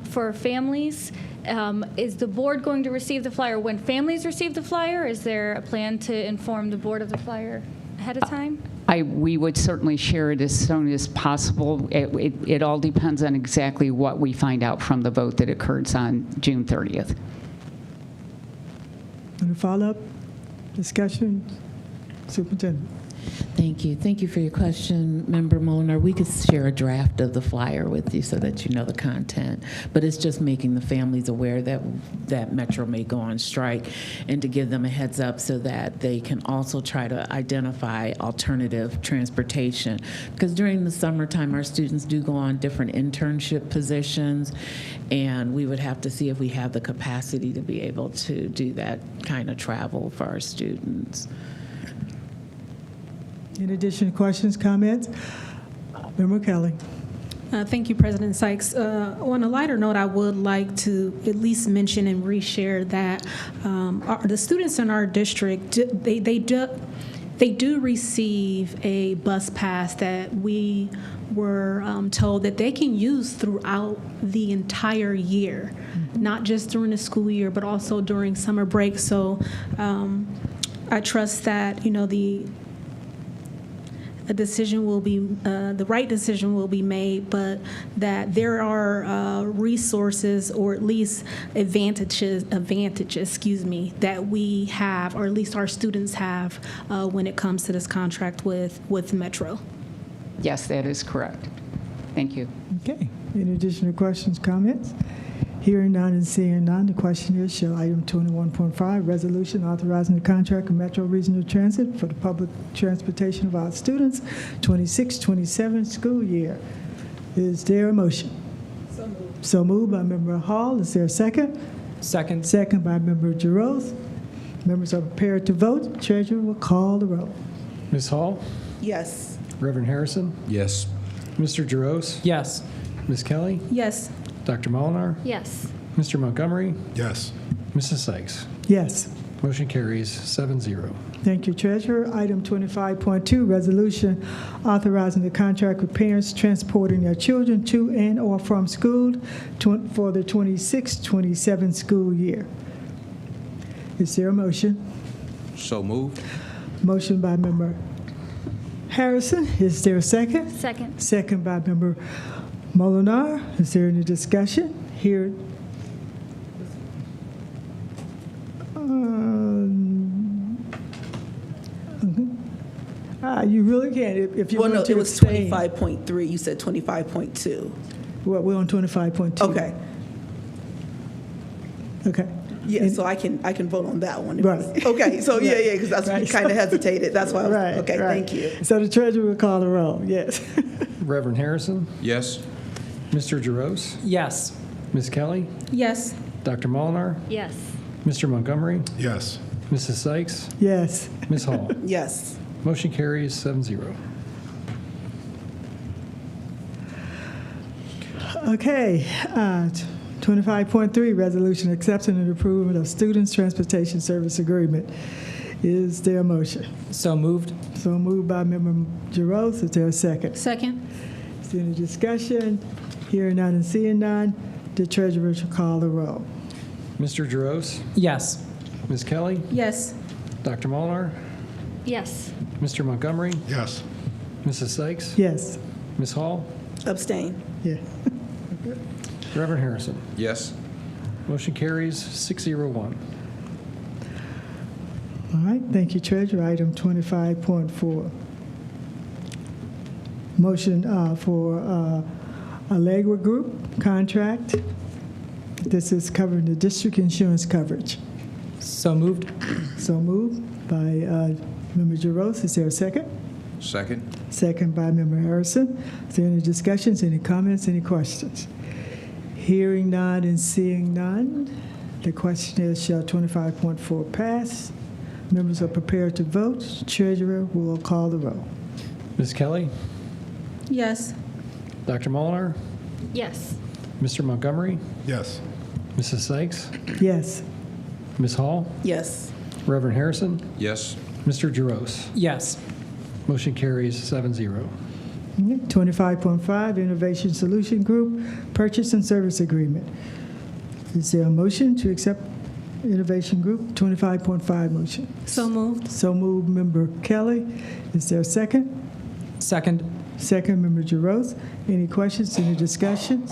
for families. Is the board going to receive the flyer when families receive the flyer? Is there a plan to inform the board of the flyer ahead of time? We would certainly share it as soon as possible. It all depends on exactly what we find out from the vote that occurs on June 30th. Any follow-up discussion? Superintendent. Thank you. Thank you for your question, Member Molnar. We could share a draft of the flyer with you so that you know the content, but it's just making the families aware that Metro may go on strike and to give them a heads up so that they can also try to identify alternative transportation. Because during the summertime, our students do go on different internship positions, and we would have to see if we have the capacity to be able to do that kind of travel for our students. In addition, questions, comments? Member Kelly. Thank you, President Sykes. On a lighter note, I would like to at least mention and reshare that the students in our district, they do receive a bus pass that we were told that they can use throughout the entire year, not just during the school year, but also during summer break. So I trust that, a decision will be, the right decision will be made, but that there are resources or at least advantages, that we have, or at least our students have when it comes to this contract with Metro. Yes, that is correct. Thank you. Okay. Any additional questions, comments? Hearing none and seeing none, the question is, shall item 21.5, resolution authorizing the contract of Metro Regional Transit for the public transportation of our students, 26-27 school year. Is there a motion? So moved. So moved by Member Hall. Is there a second? Second. Second by Member Giroux. Members are prepared to vote. Treasurer will call the roll. Ms. Hall? Yes. Reverend Harrison? Yes. Mr. Giroux? Yes. Ms. Kelly? Yes. Dr. Molinar? Yes. Mr. Montgomery? Yes. Mrs. Sykes? Yes. Motion carries 7-0. Thank you, Treasurer. Item 25.2, resolution authorizing the contract with parents transporting their children to and or from school for the 26-27 school year. Is there a motion? So moved. Motion by Member Harrison. Is there a second? Second. Second by Member Molinar. Is there any discussion? Here. You really can't if you Well, no, want to it was abstain. 25.3. You said 25.2. Well, we're on 25.2. Okay. Okay. Yeah, so I can vote on that one. Right. Okay, so yeah, Right. because that's Right. kind of hesitated. That's why I was, Right. okay, right. thank you. So the treasurer will call the roll. Yes. Reverend Harrison? Yes. Mr. Giroux? Yes. Ms. Kelly? Yes. Dr. Molinar? Yes. Mr. Montgomery? Yes. Mrs. Sykes? Yes. Ms. Hall? Yes. Motion carries 7-0. Okay. 25.3, resolution accepting and approving of students' transportation service agreement. Is there a motion? So moved. So moved by Member Giroux. Is there a second? Second. Is there any discussion? Hearing none and seeing none, the treasurer shall call the roll. Mr. Giroux? Yes. Ms. Kelly? Yes. Dr. Molinar? Yes. Mr. Montgomery? Yes. Mrs. Sykes? Yes. Ms. Hall? Abstain. Yeah. Reverend Harrison? Yes. Motion carries 6-0-1. All right. Thank you, treasurer. Item 25.4. Motion for Allegra Group contract. This is covering the district insurance coverage. So moved. So moved by Member Giroux. Is there a second? Second. Second by Member Harrison. Is there any discussions, any comments, any questions? Hearing none and seeing none, the question is, shall 25.4 pass? Members are prepared to vote. Treasurer will call the roll. Ms. Kelly, Yes. Dr. Molinar, Yes. Mr. Montgomery, Yes. Mrs. Sykes, Yes. Ms. Hall, Yes. Reverend Harrison, Yes. Mr. Jaros. Yes. Motion carries 7-0. 25.5 Innovation Solution Group Purchase and Service Agreement. Is there a motion to accept Innovation Group 25.5 motion? So moved. So moved, Member Kelly. Is there a second? Second. Second, Member Jaros. Any questions, any discussions?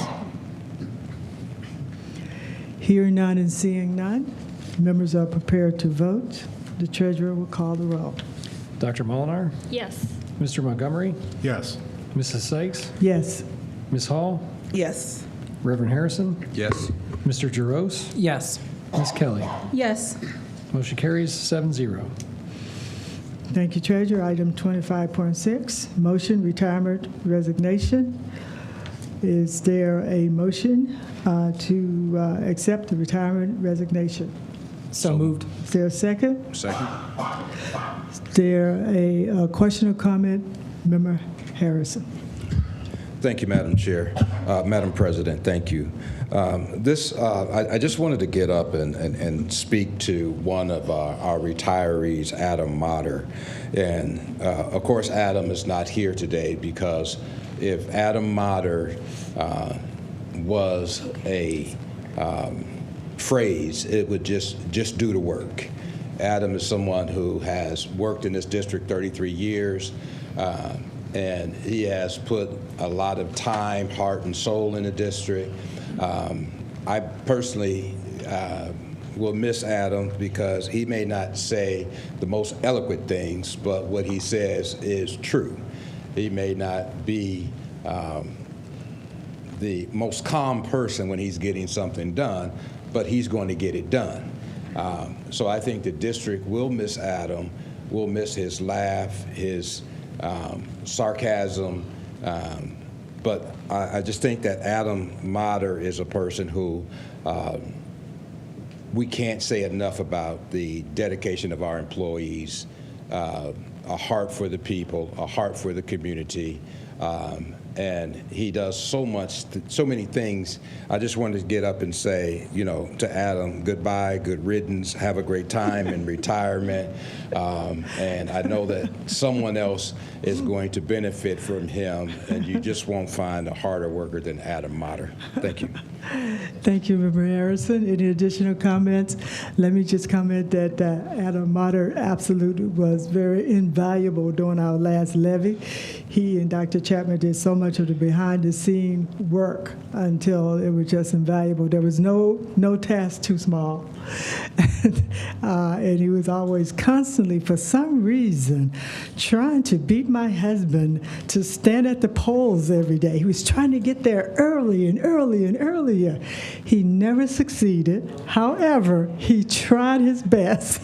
Hearing none and seeing none, members are prepared to vote. The treasurer will call the roll. Dr. Molinar, Yes. Mr. Montgomery, Yes. Mrs. Sykes, Yes. Ms. Hall, Yes. Reverend Harrison, Yes. Mr. Jaros, Yes. Ms. Kelly. Yes. Motion carries 7-0. Thank you, Treasurer. Item 25.6, motion, retirement, resignation. Is there a motion to accept the retirement resignation? So moved. Is there a second? Second. Is there a question or comment? Member Harrison. Thank you, Madam Chair. Madam President, thank you. I just wanted to get up and speak to one of our retirees, Adam Motter. And of course, Adam is not here today because if Adam Motter was a phrase, it would just do the work. Adam is someone who has worked in this district 33 years. And he has put a lot of time, heart, and soul in the district. I personally will miss Adam because he may not say the most eloquent things, but what he says is true. He may not be the most calm person when he's getting something done, but he's going to get it done. So I think the district will miss Adam, will miss his laugh, his sarcasm, but I just think that Adam Motter is a person who we can't say enough about the dedication of our employees, a heart for the people, a heart for the community, and he does so many things. I just wanted to get up and say, to Adam, goodbye, good riddance, have a great time in retirement, and I know that someone else is going to benefit from him, and you just won't find a harder worker than Adam Motter. Thank you. Thank you, Member Harrison. Any additional comments? Let me just comment that Adam Motter absolutely was very invaluable during our last levy. He and Dr. Chapman did so much of the behind-the-scene work until it was just invaluable. There was no task too small. And he was always constantly, for some reason, trying to beat my husband to stand at the polls every day. He was trying to get there early and early and earlier. He never succeeded. However, he tried his best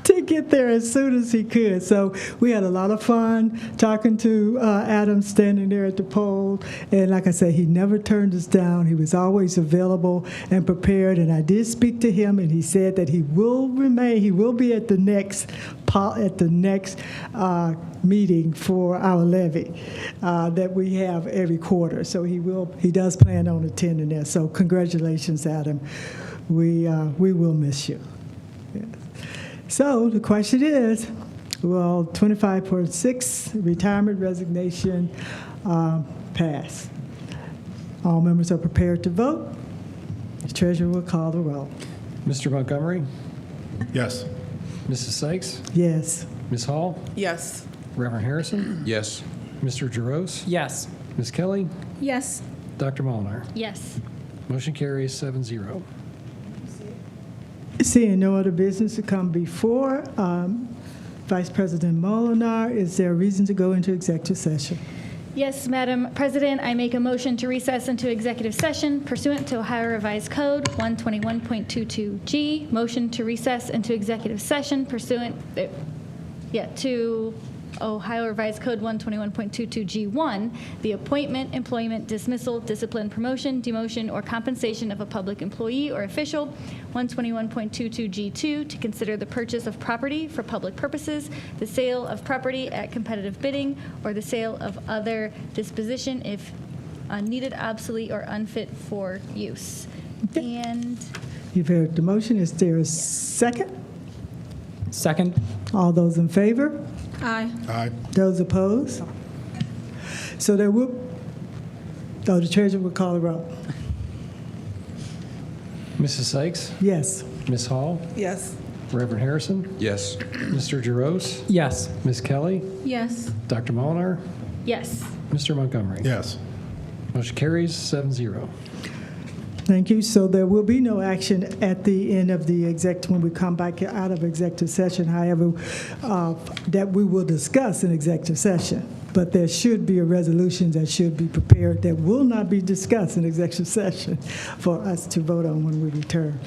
to get there as soon as he could. So we had a lot of fun talking to Adam standing there at the poll. And like I said, he never turned us down. He was always available and prepared. And I did speak to him, and he said that he will remain. He will be at the next meeting for our levy that we have every quarter. So he does plan on attending there. So congratulations, Adam. We will miss you. Yes. So the question is, will 25.6 retirement resignation pass? All members are prepared to vote. The treasurer will call the roll. Mr. Montgomery, Yes. Mrs. Sykes, Yes. Ms. Hall, Yes. Reverend Harrison, Yes. Mr. Jaros, Yes. Ms. Kelly, Yes. Dr. Molinar. Yes. Motion carries 7-0. Seeing no other business to come before, Vice President Molinar, is there a reason to go into executive session? Yes, Madam President, I make a motion to recess into executive session pursuant to Ohio Revised Code 121.22G. Motion to recess into executive session pursuant to Ohio Revised Code 121.22G1, the appointment, employment, dismissal, discipline, promotion, demotion, or compensation of a public employee or official. 121.22G2, to consider the purchase of property for public purposes, the sale of property at competitive bidding, or the sale of other disposition if unneeded, obsolete, or unfit for use. And You've heard the motion. Is there a second? Second. All those in favor? Aye. Aye. Those opposed? So there will, the treasurer will call the roll. Mrs. Sykes? Yes. Ms. Hall? Yes. Reverend Harrison? Yes. Mr. Jaros? Yes. Ms. Kelly? Yes. Dr. Molinar? yes. Mr. Montgomery? Yes. Motion carries 7-0. Thank you. So there will be no action at the end of the when we come back out of executive session, however, that we will discuss in executive session. But there should be a resolution that should be prepared that will not be discussed in executive session for us to vote on when we return.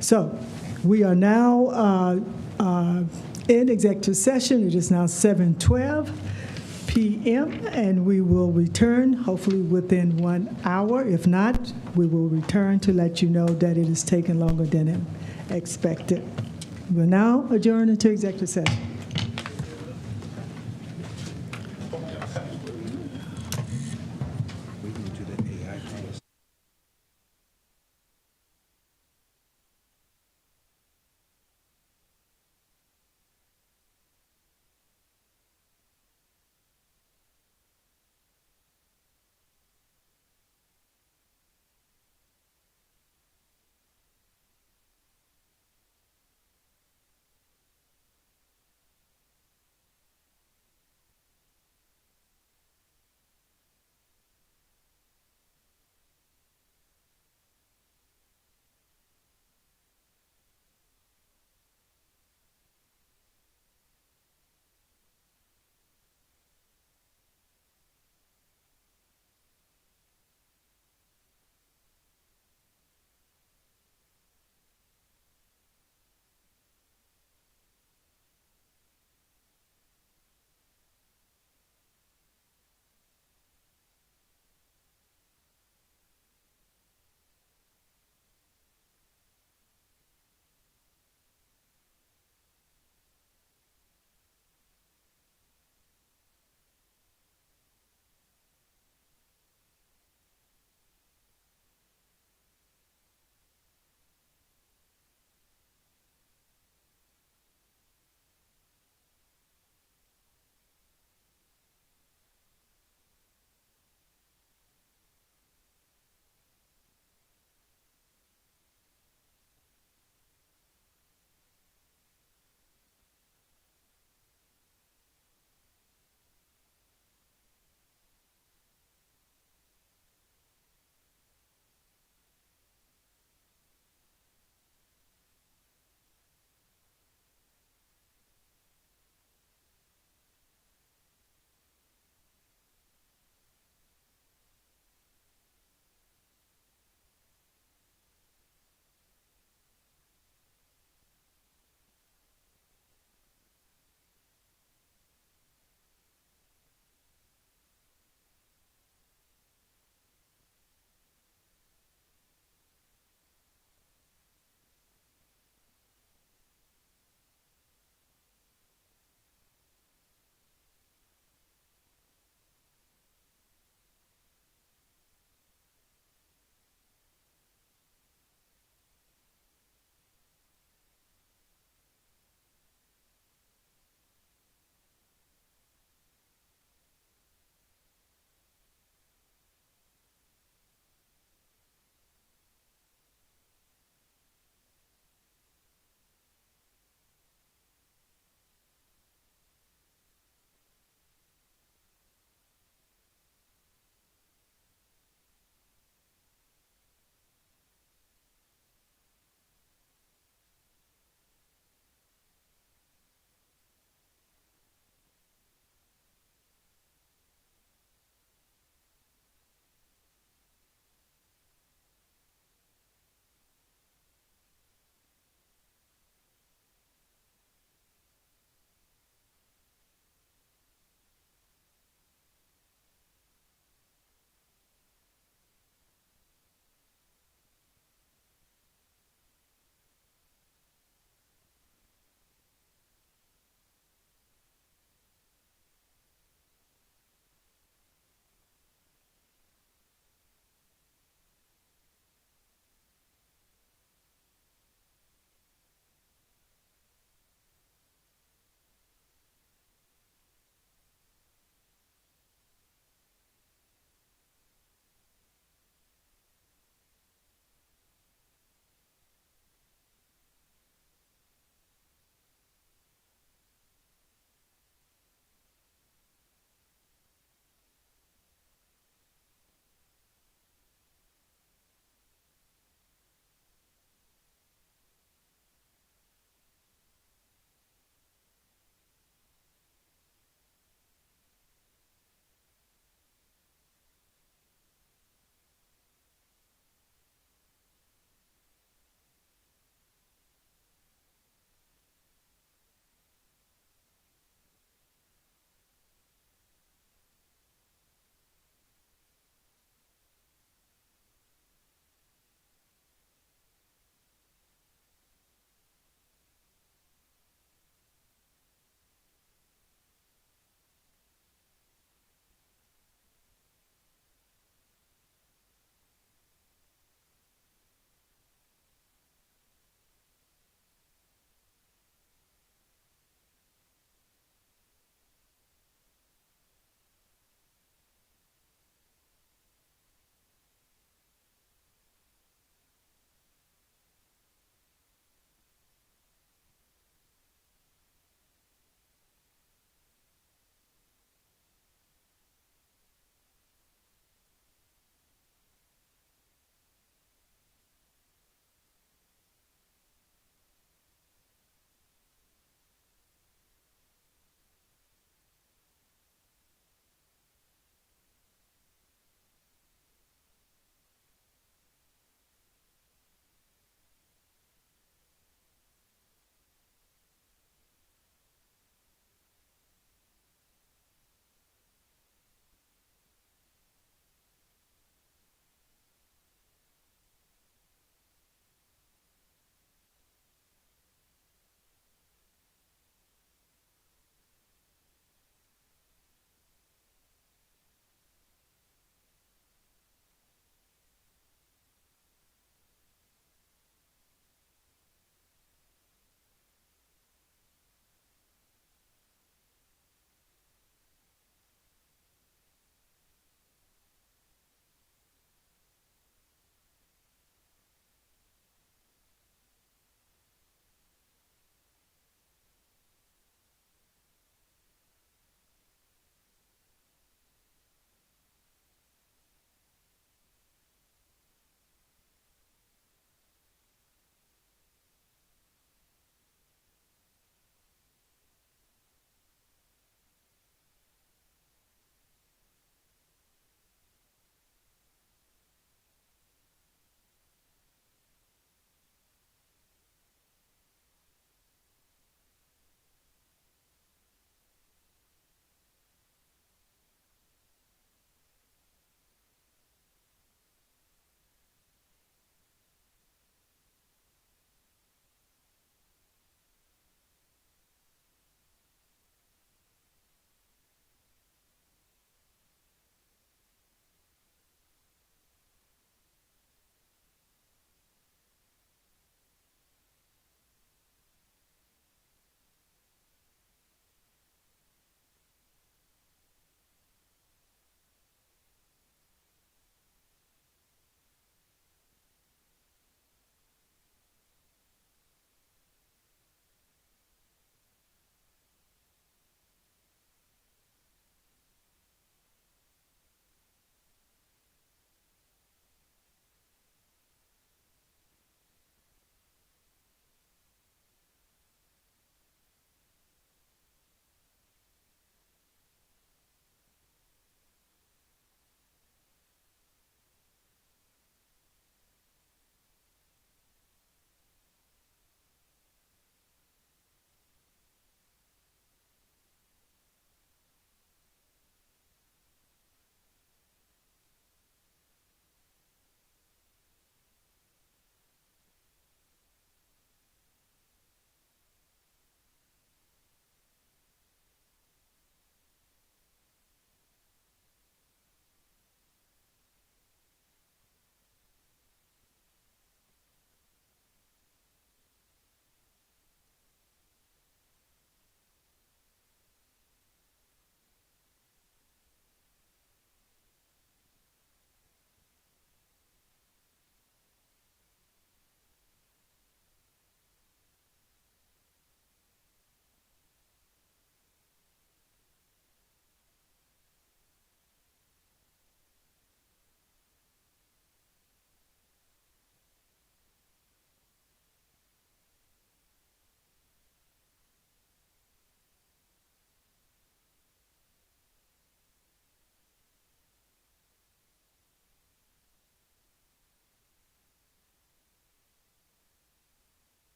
So we are now in executive session. It is now 7:12 p.m. and we will return hopefully within 1 hour. If not, we will return to let you know that it is taking longer than expected. We'll now adjourn into executive session.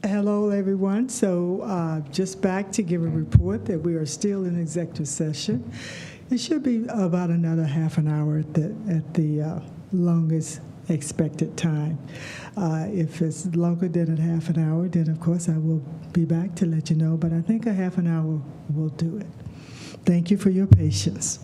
Hello, everyone. So just back to give a report that we are still in executive session. It should be about another half an hour at the longest expected time. If it's longer than a half an hour, then of course I will be back to let you know, but I think a half an hour will do it. Thank you for your patience.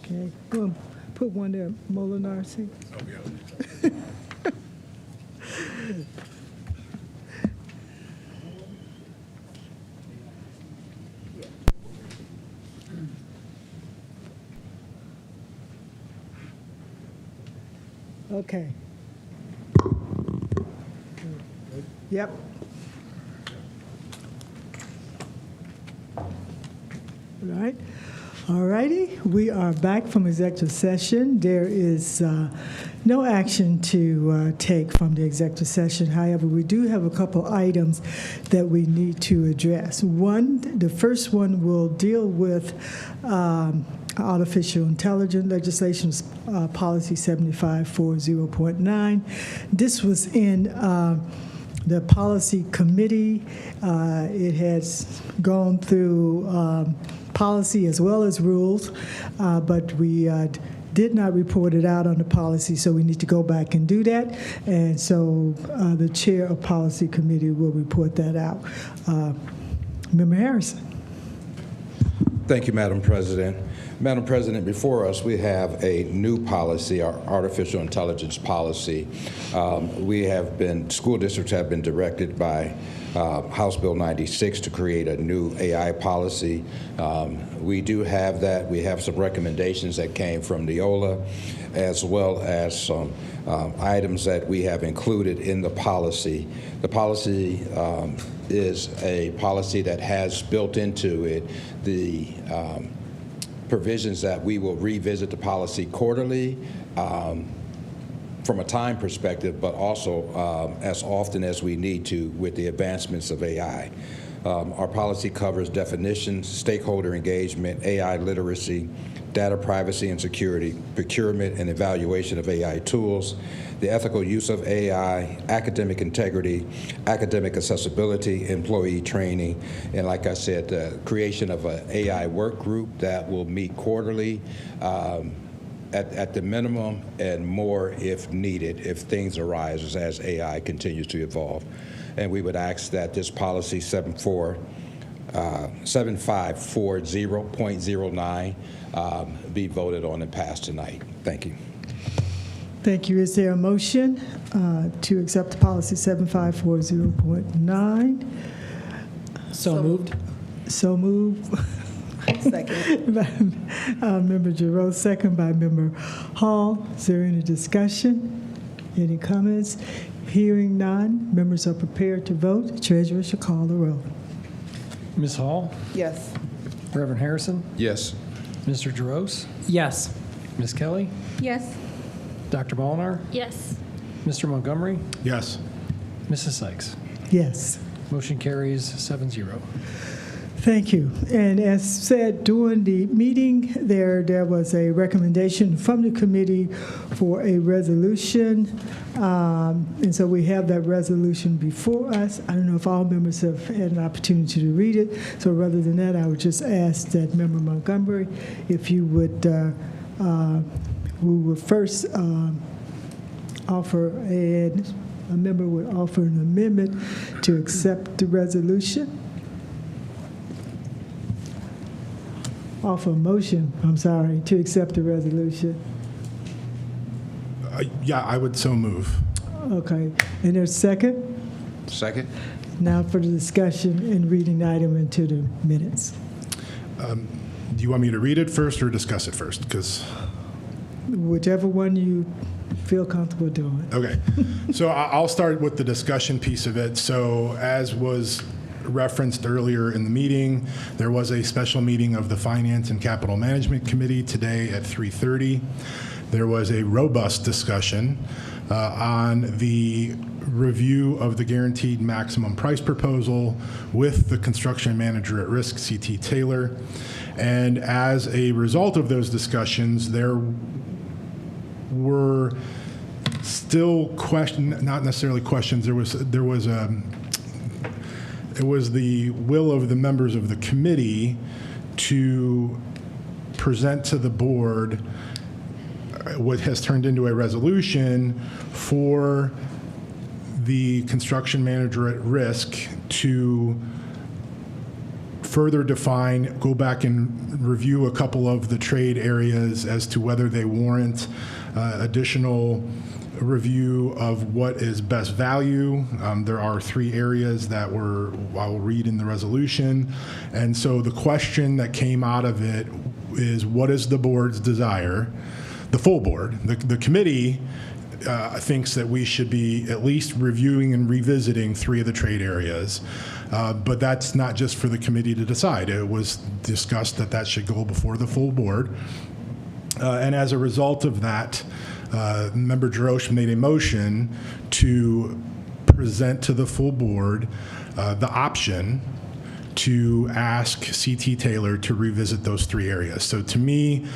Okay, go put one there, Molinar, see? Okay. Yep. Right. All righty. We are back from executive session. There is no action to take from the executive session. However, we do have a couple items that we need to address. The first one will deal with artificial intelligence legislation, policy 7540.9. This was in the policy committee. It has gone through policy as well as rules, but we did not report it out on the policy, so we need to go back and do that. And so the chair of policy committee will report that out. Member Harrison. Thank you, Madam President. Madam President, before us, we have a new policy, our artificial intelligence policy. School districts have been directed by House Bill 96 to create a new AI policy. We do have that. We have some recommendations that came from Neola, as well as some items that we have included in the policy. The policy is a policy that has built into it the provisions that we will revisit the policy quarterly from a time perspective, but also as often as we need to with the advancements of AI. Our policy covers definitions, stakeholder engagement, AI literacy, data privacy and security, procurement and evaluation of AI tools, the ethical use of AI, academic integrity, academic accessibility, employee training, and like I said, the creation of an AI work group that will meet quarterly at the minimum and more if needed, if things arise as AI continues to evolve. And we would ask that this policy 7540.09 be voted on and passed tonight. Thank you. Thank you. Is there a motion to accept the policy 7540.9? So moved. So moved. Second. Member Giroux, second by Member Hall. Is there any discussion? Any comments? Hearing none, members are prepared to vote. The treasurer shall call the roll. Ms. Hall? Yes. Reverend Harrison? Yes. Mr. Giroux? Yes. Ms. Kelly? Yes. Dr. Molinar? Yes. Mr. Montgomery? Yes. Mrs. Sykes? Yes. Motion carries 7-0. Thank you. And as said during the meeting, there was a recommendation from the committee for a resolution. And so we have that resolution before us. I don't know if all members have had an opportunity to read it. So rather than that, I would just ask that Member Montgomery, if you would, we would first offer, a member would offer an amendment to accept the resolution. Offer a motion, I'm sorry, to accept the resolution. Yeah, I would so move. Okay. And there's a second? Second. Now for the discussion and reading the item into the minutes. Do you want me to read it first or discuss it first? Because Whichever one you feel comfortable doing. Okay. So I'll start with the discussion piece of it. So as was referenced earlier in the meeting, there was a special meeting of the Finance and Capital Management Committee today at 3:30. There was a robust discussion on the review of the guaranteed maximum price proposal with the construction manager at risk, C.T. Taylor. And as a result of those discussions, there were still not necessarily questions, it was the will of the members of the committee to present to the board what has turned into a resolution for the construction manager at risk to further define, go back and review a couple of the trade areas as to whether they warrant additional review of what is best value. There are 3 areas that I'll read in the resolution. And so the question that came out of it is, what is the board's desire? The full board. The committee thinks that we should be at least reviewing and revisiting 3 of the trade areas. But that's not just for the committee to decide. It was discussed that should go before the full board. And as a result of that, Member Jarosh made a motion to present to the full board the option to ask C.T. Taylor to revisit those 3 areas. So to me,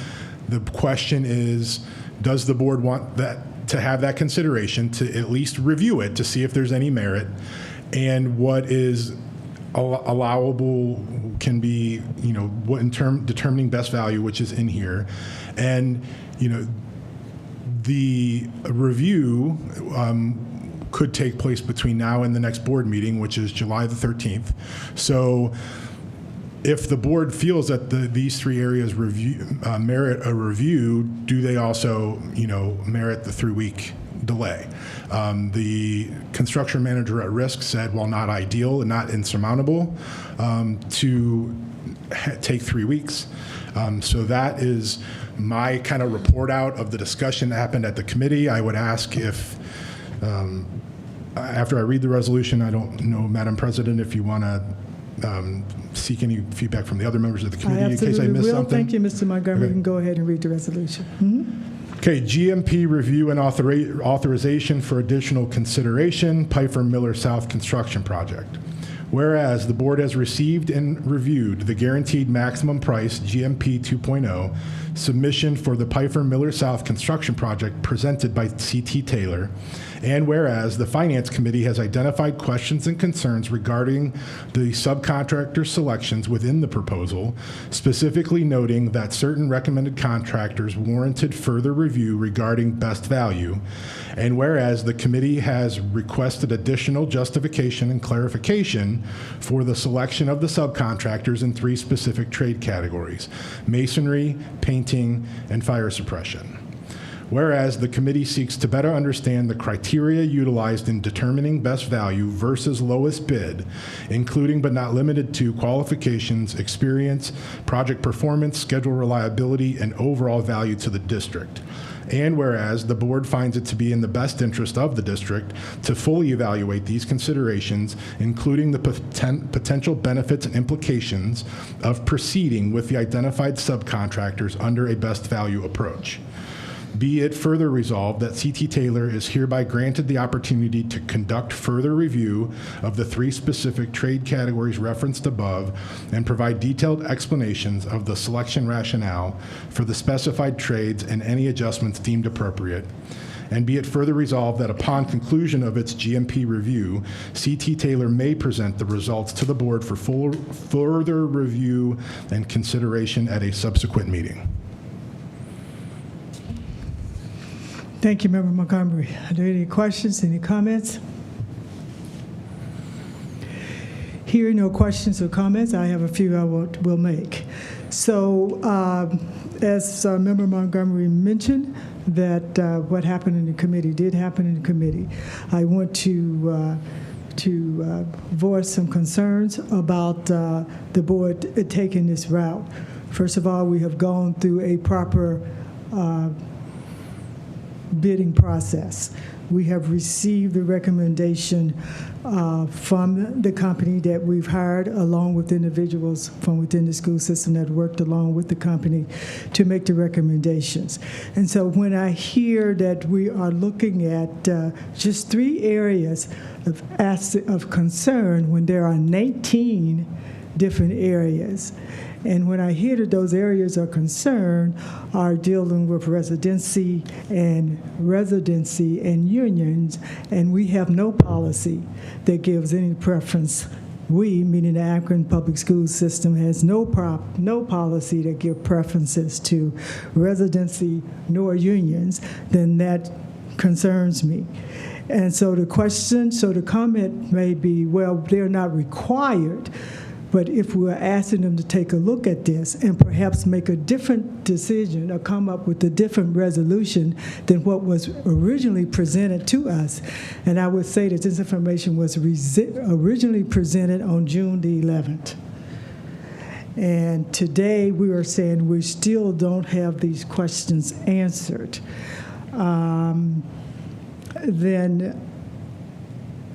the question is, does the board want that to have that consideration, to at least review it to see if there's any merit, and what is allowable can be, what in determining best value, which is in here. And, the review could take place between now and the next board meeting, which is July the 13th. So if the board feels that these 3 areas merit a review, do they also, merit the 3-week delay? The construction manager at risk said, while not ideal and not insurmountable, to take 3 weeks. So that is my kind of report out of the discussion that happened at the committee. I would ask if, after I read the resolution, I don't know, Madam President, if you want to seek any feedback from the other members of the committee in case I missed something. Thank you, Mr. Montgomery. You can go ahead and read the resolution. Mm-hmm. Okay, GMP review and authorization for additional consideration, Piper Miller South construction project. Whereas the board has received and reviewed the guaranteed maximum price GMP 2.0 submission for the Piper Miller South construction project presented by C.T. Taylor, and whereas the Finance Committee has identified questions and concerns regarding the subcontractor selections within the proposal, specifically noting that certain recommended contractors warranted further review regarding best value, and whereas the committee has requested additional justification and clarification for the selection of the subcontractors in 3 specific trade categories: masonry, painting, and fire suppression. Whereas the committee seeks to better understand the criteria utilized in determining best value versus lowest bid, including but not limited to qualifications, experience, project performance, schedule reliability, and overall value to the district. And whereas the board finds it to be in the best interest of the district to fully evaluate these considerations, including the potential benefits and implications of proceeding with the identified subcontractors under a best value approach. Be it further resolved that C.T. Taylor is hereby granted the opportunity to conduct further review of the 3 specific trade categories referenced above and provide detailed explanations of the selection rationale for the specified trades and any adjustments deemed appropriate. And be it further resolved that upon conclusion of its GMP review, C.T. Taylor may present the results to the board for further review and consideration at a subsequent meeting. Thank you, Member Montgomery. Are there any questions, any comments? Hearing no questions or comments, I have a few I will make. So, as Member Montgomery mentioned, that what happened in the committee did happen in the committee. I want to voice some concerns about the board taking this route. First of all, we have gone through a proper bidding process. We have received the recommendation from the company that we've hired, along with individuals from within the school system that worked along with the company to make the recommendations. And so when I hear that we are looking at just 3 areas of concern when there are 19 different areas, and when I hear that those areas of concern are dealing with residency and unions, and we have no policy that gives any preference. We, meaning the Akron Public Schools system, has no policy to give preferences to residency nor unions, then that concerns me. And so the comment may be, well, they're not required, But if we're asking them to take a look at this and perhaps make a different decision or come up with a different resolution than what was originally presented to us, and I would say that this information was originally presented on June the 11th. And today we are saying we still don't have these questions answered.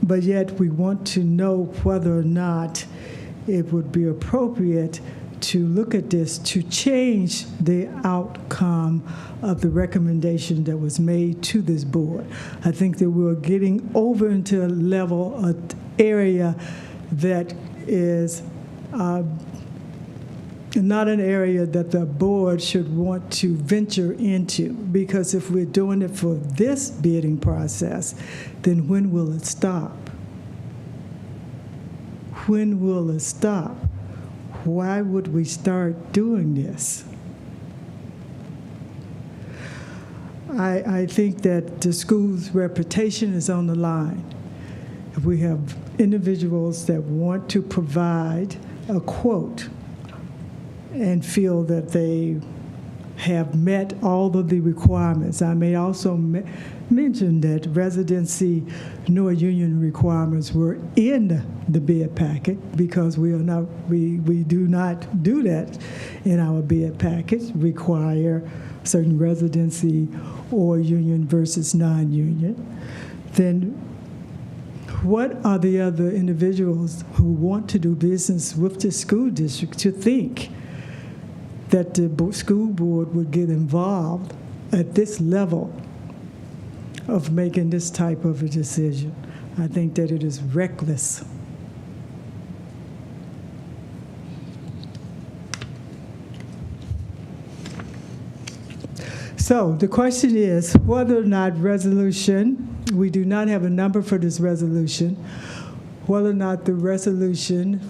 But yet we want to know whether or not it would be appropriate to look at this to change the outcome of the recommendation that was made to this board. I think that we're getting over into a level, an area that is not an area that the board should want to venture into, because if we're doing it for this bidding process, then when will it stop? When will it stop? Why would we start doing this? I think that the school's reputation is on the line. If we have individuals that want to provide a quote and feel that they have met all of the requirements. I may also mention that residency nor union requirements were in the bid packet, because we do not do that in our bid package, require certain residency or union versus non-union. Then what are the other individuals who want to do business with the school district to think that the school board would get involved at this level of making this type of a decision? I think that it is reckless. So the question is whether or not resolution, we do not have a number for this resolution, whether or not the resolution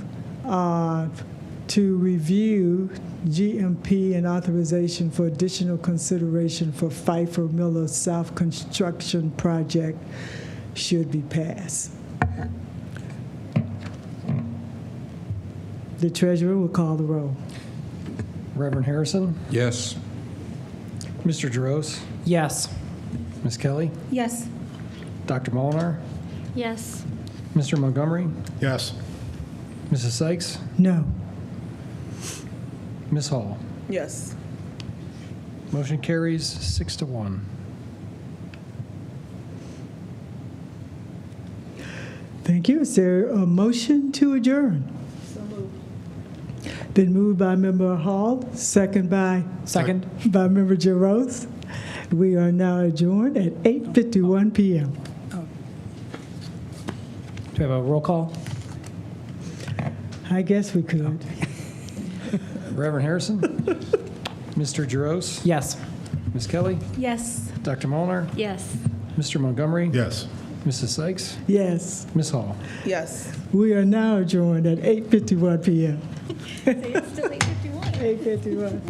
to review GMP and authorization for additional consideration for Pfeiffer Miller South Construction Project should be passed. The treasurer will call the roll. Reverend Harrison? Yes. Mr. Jaros? Yes. Ms. Kelly? Yes. Dr. Molinar? Yes. Mr. Montgomery? Yes. Mrs. Sykes? No. Ms. Hall? Yes. Motion carries 6-1. Thank you. Is there a motion to adjourn? So moved. Been moved by Member Hall, second by Member Jaros. We are now adjourned at 8:51 p.m. Do we have a roll call? I guess we could. Reverend Harrison? Mr. Jaros? Yes. Ms. Kelly? Yes. Dr. Molinar? Yes. Mr. Montgomery? Yes. Mrs. Sykes? Yes. Ms. Hall? Yes. We are now adjourned at 8:51 p.m. It's still 8:51. 8:51.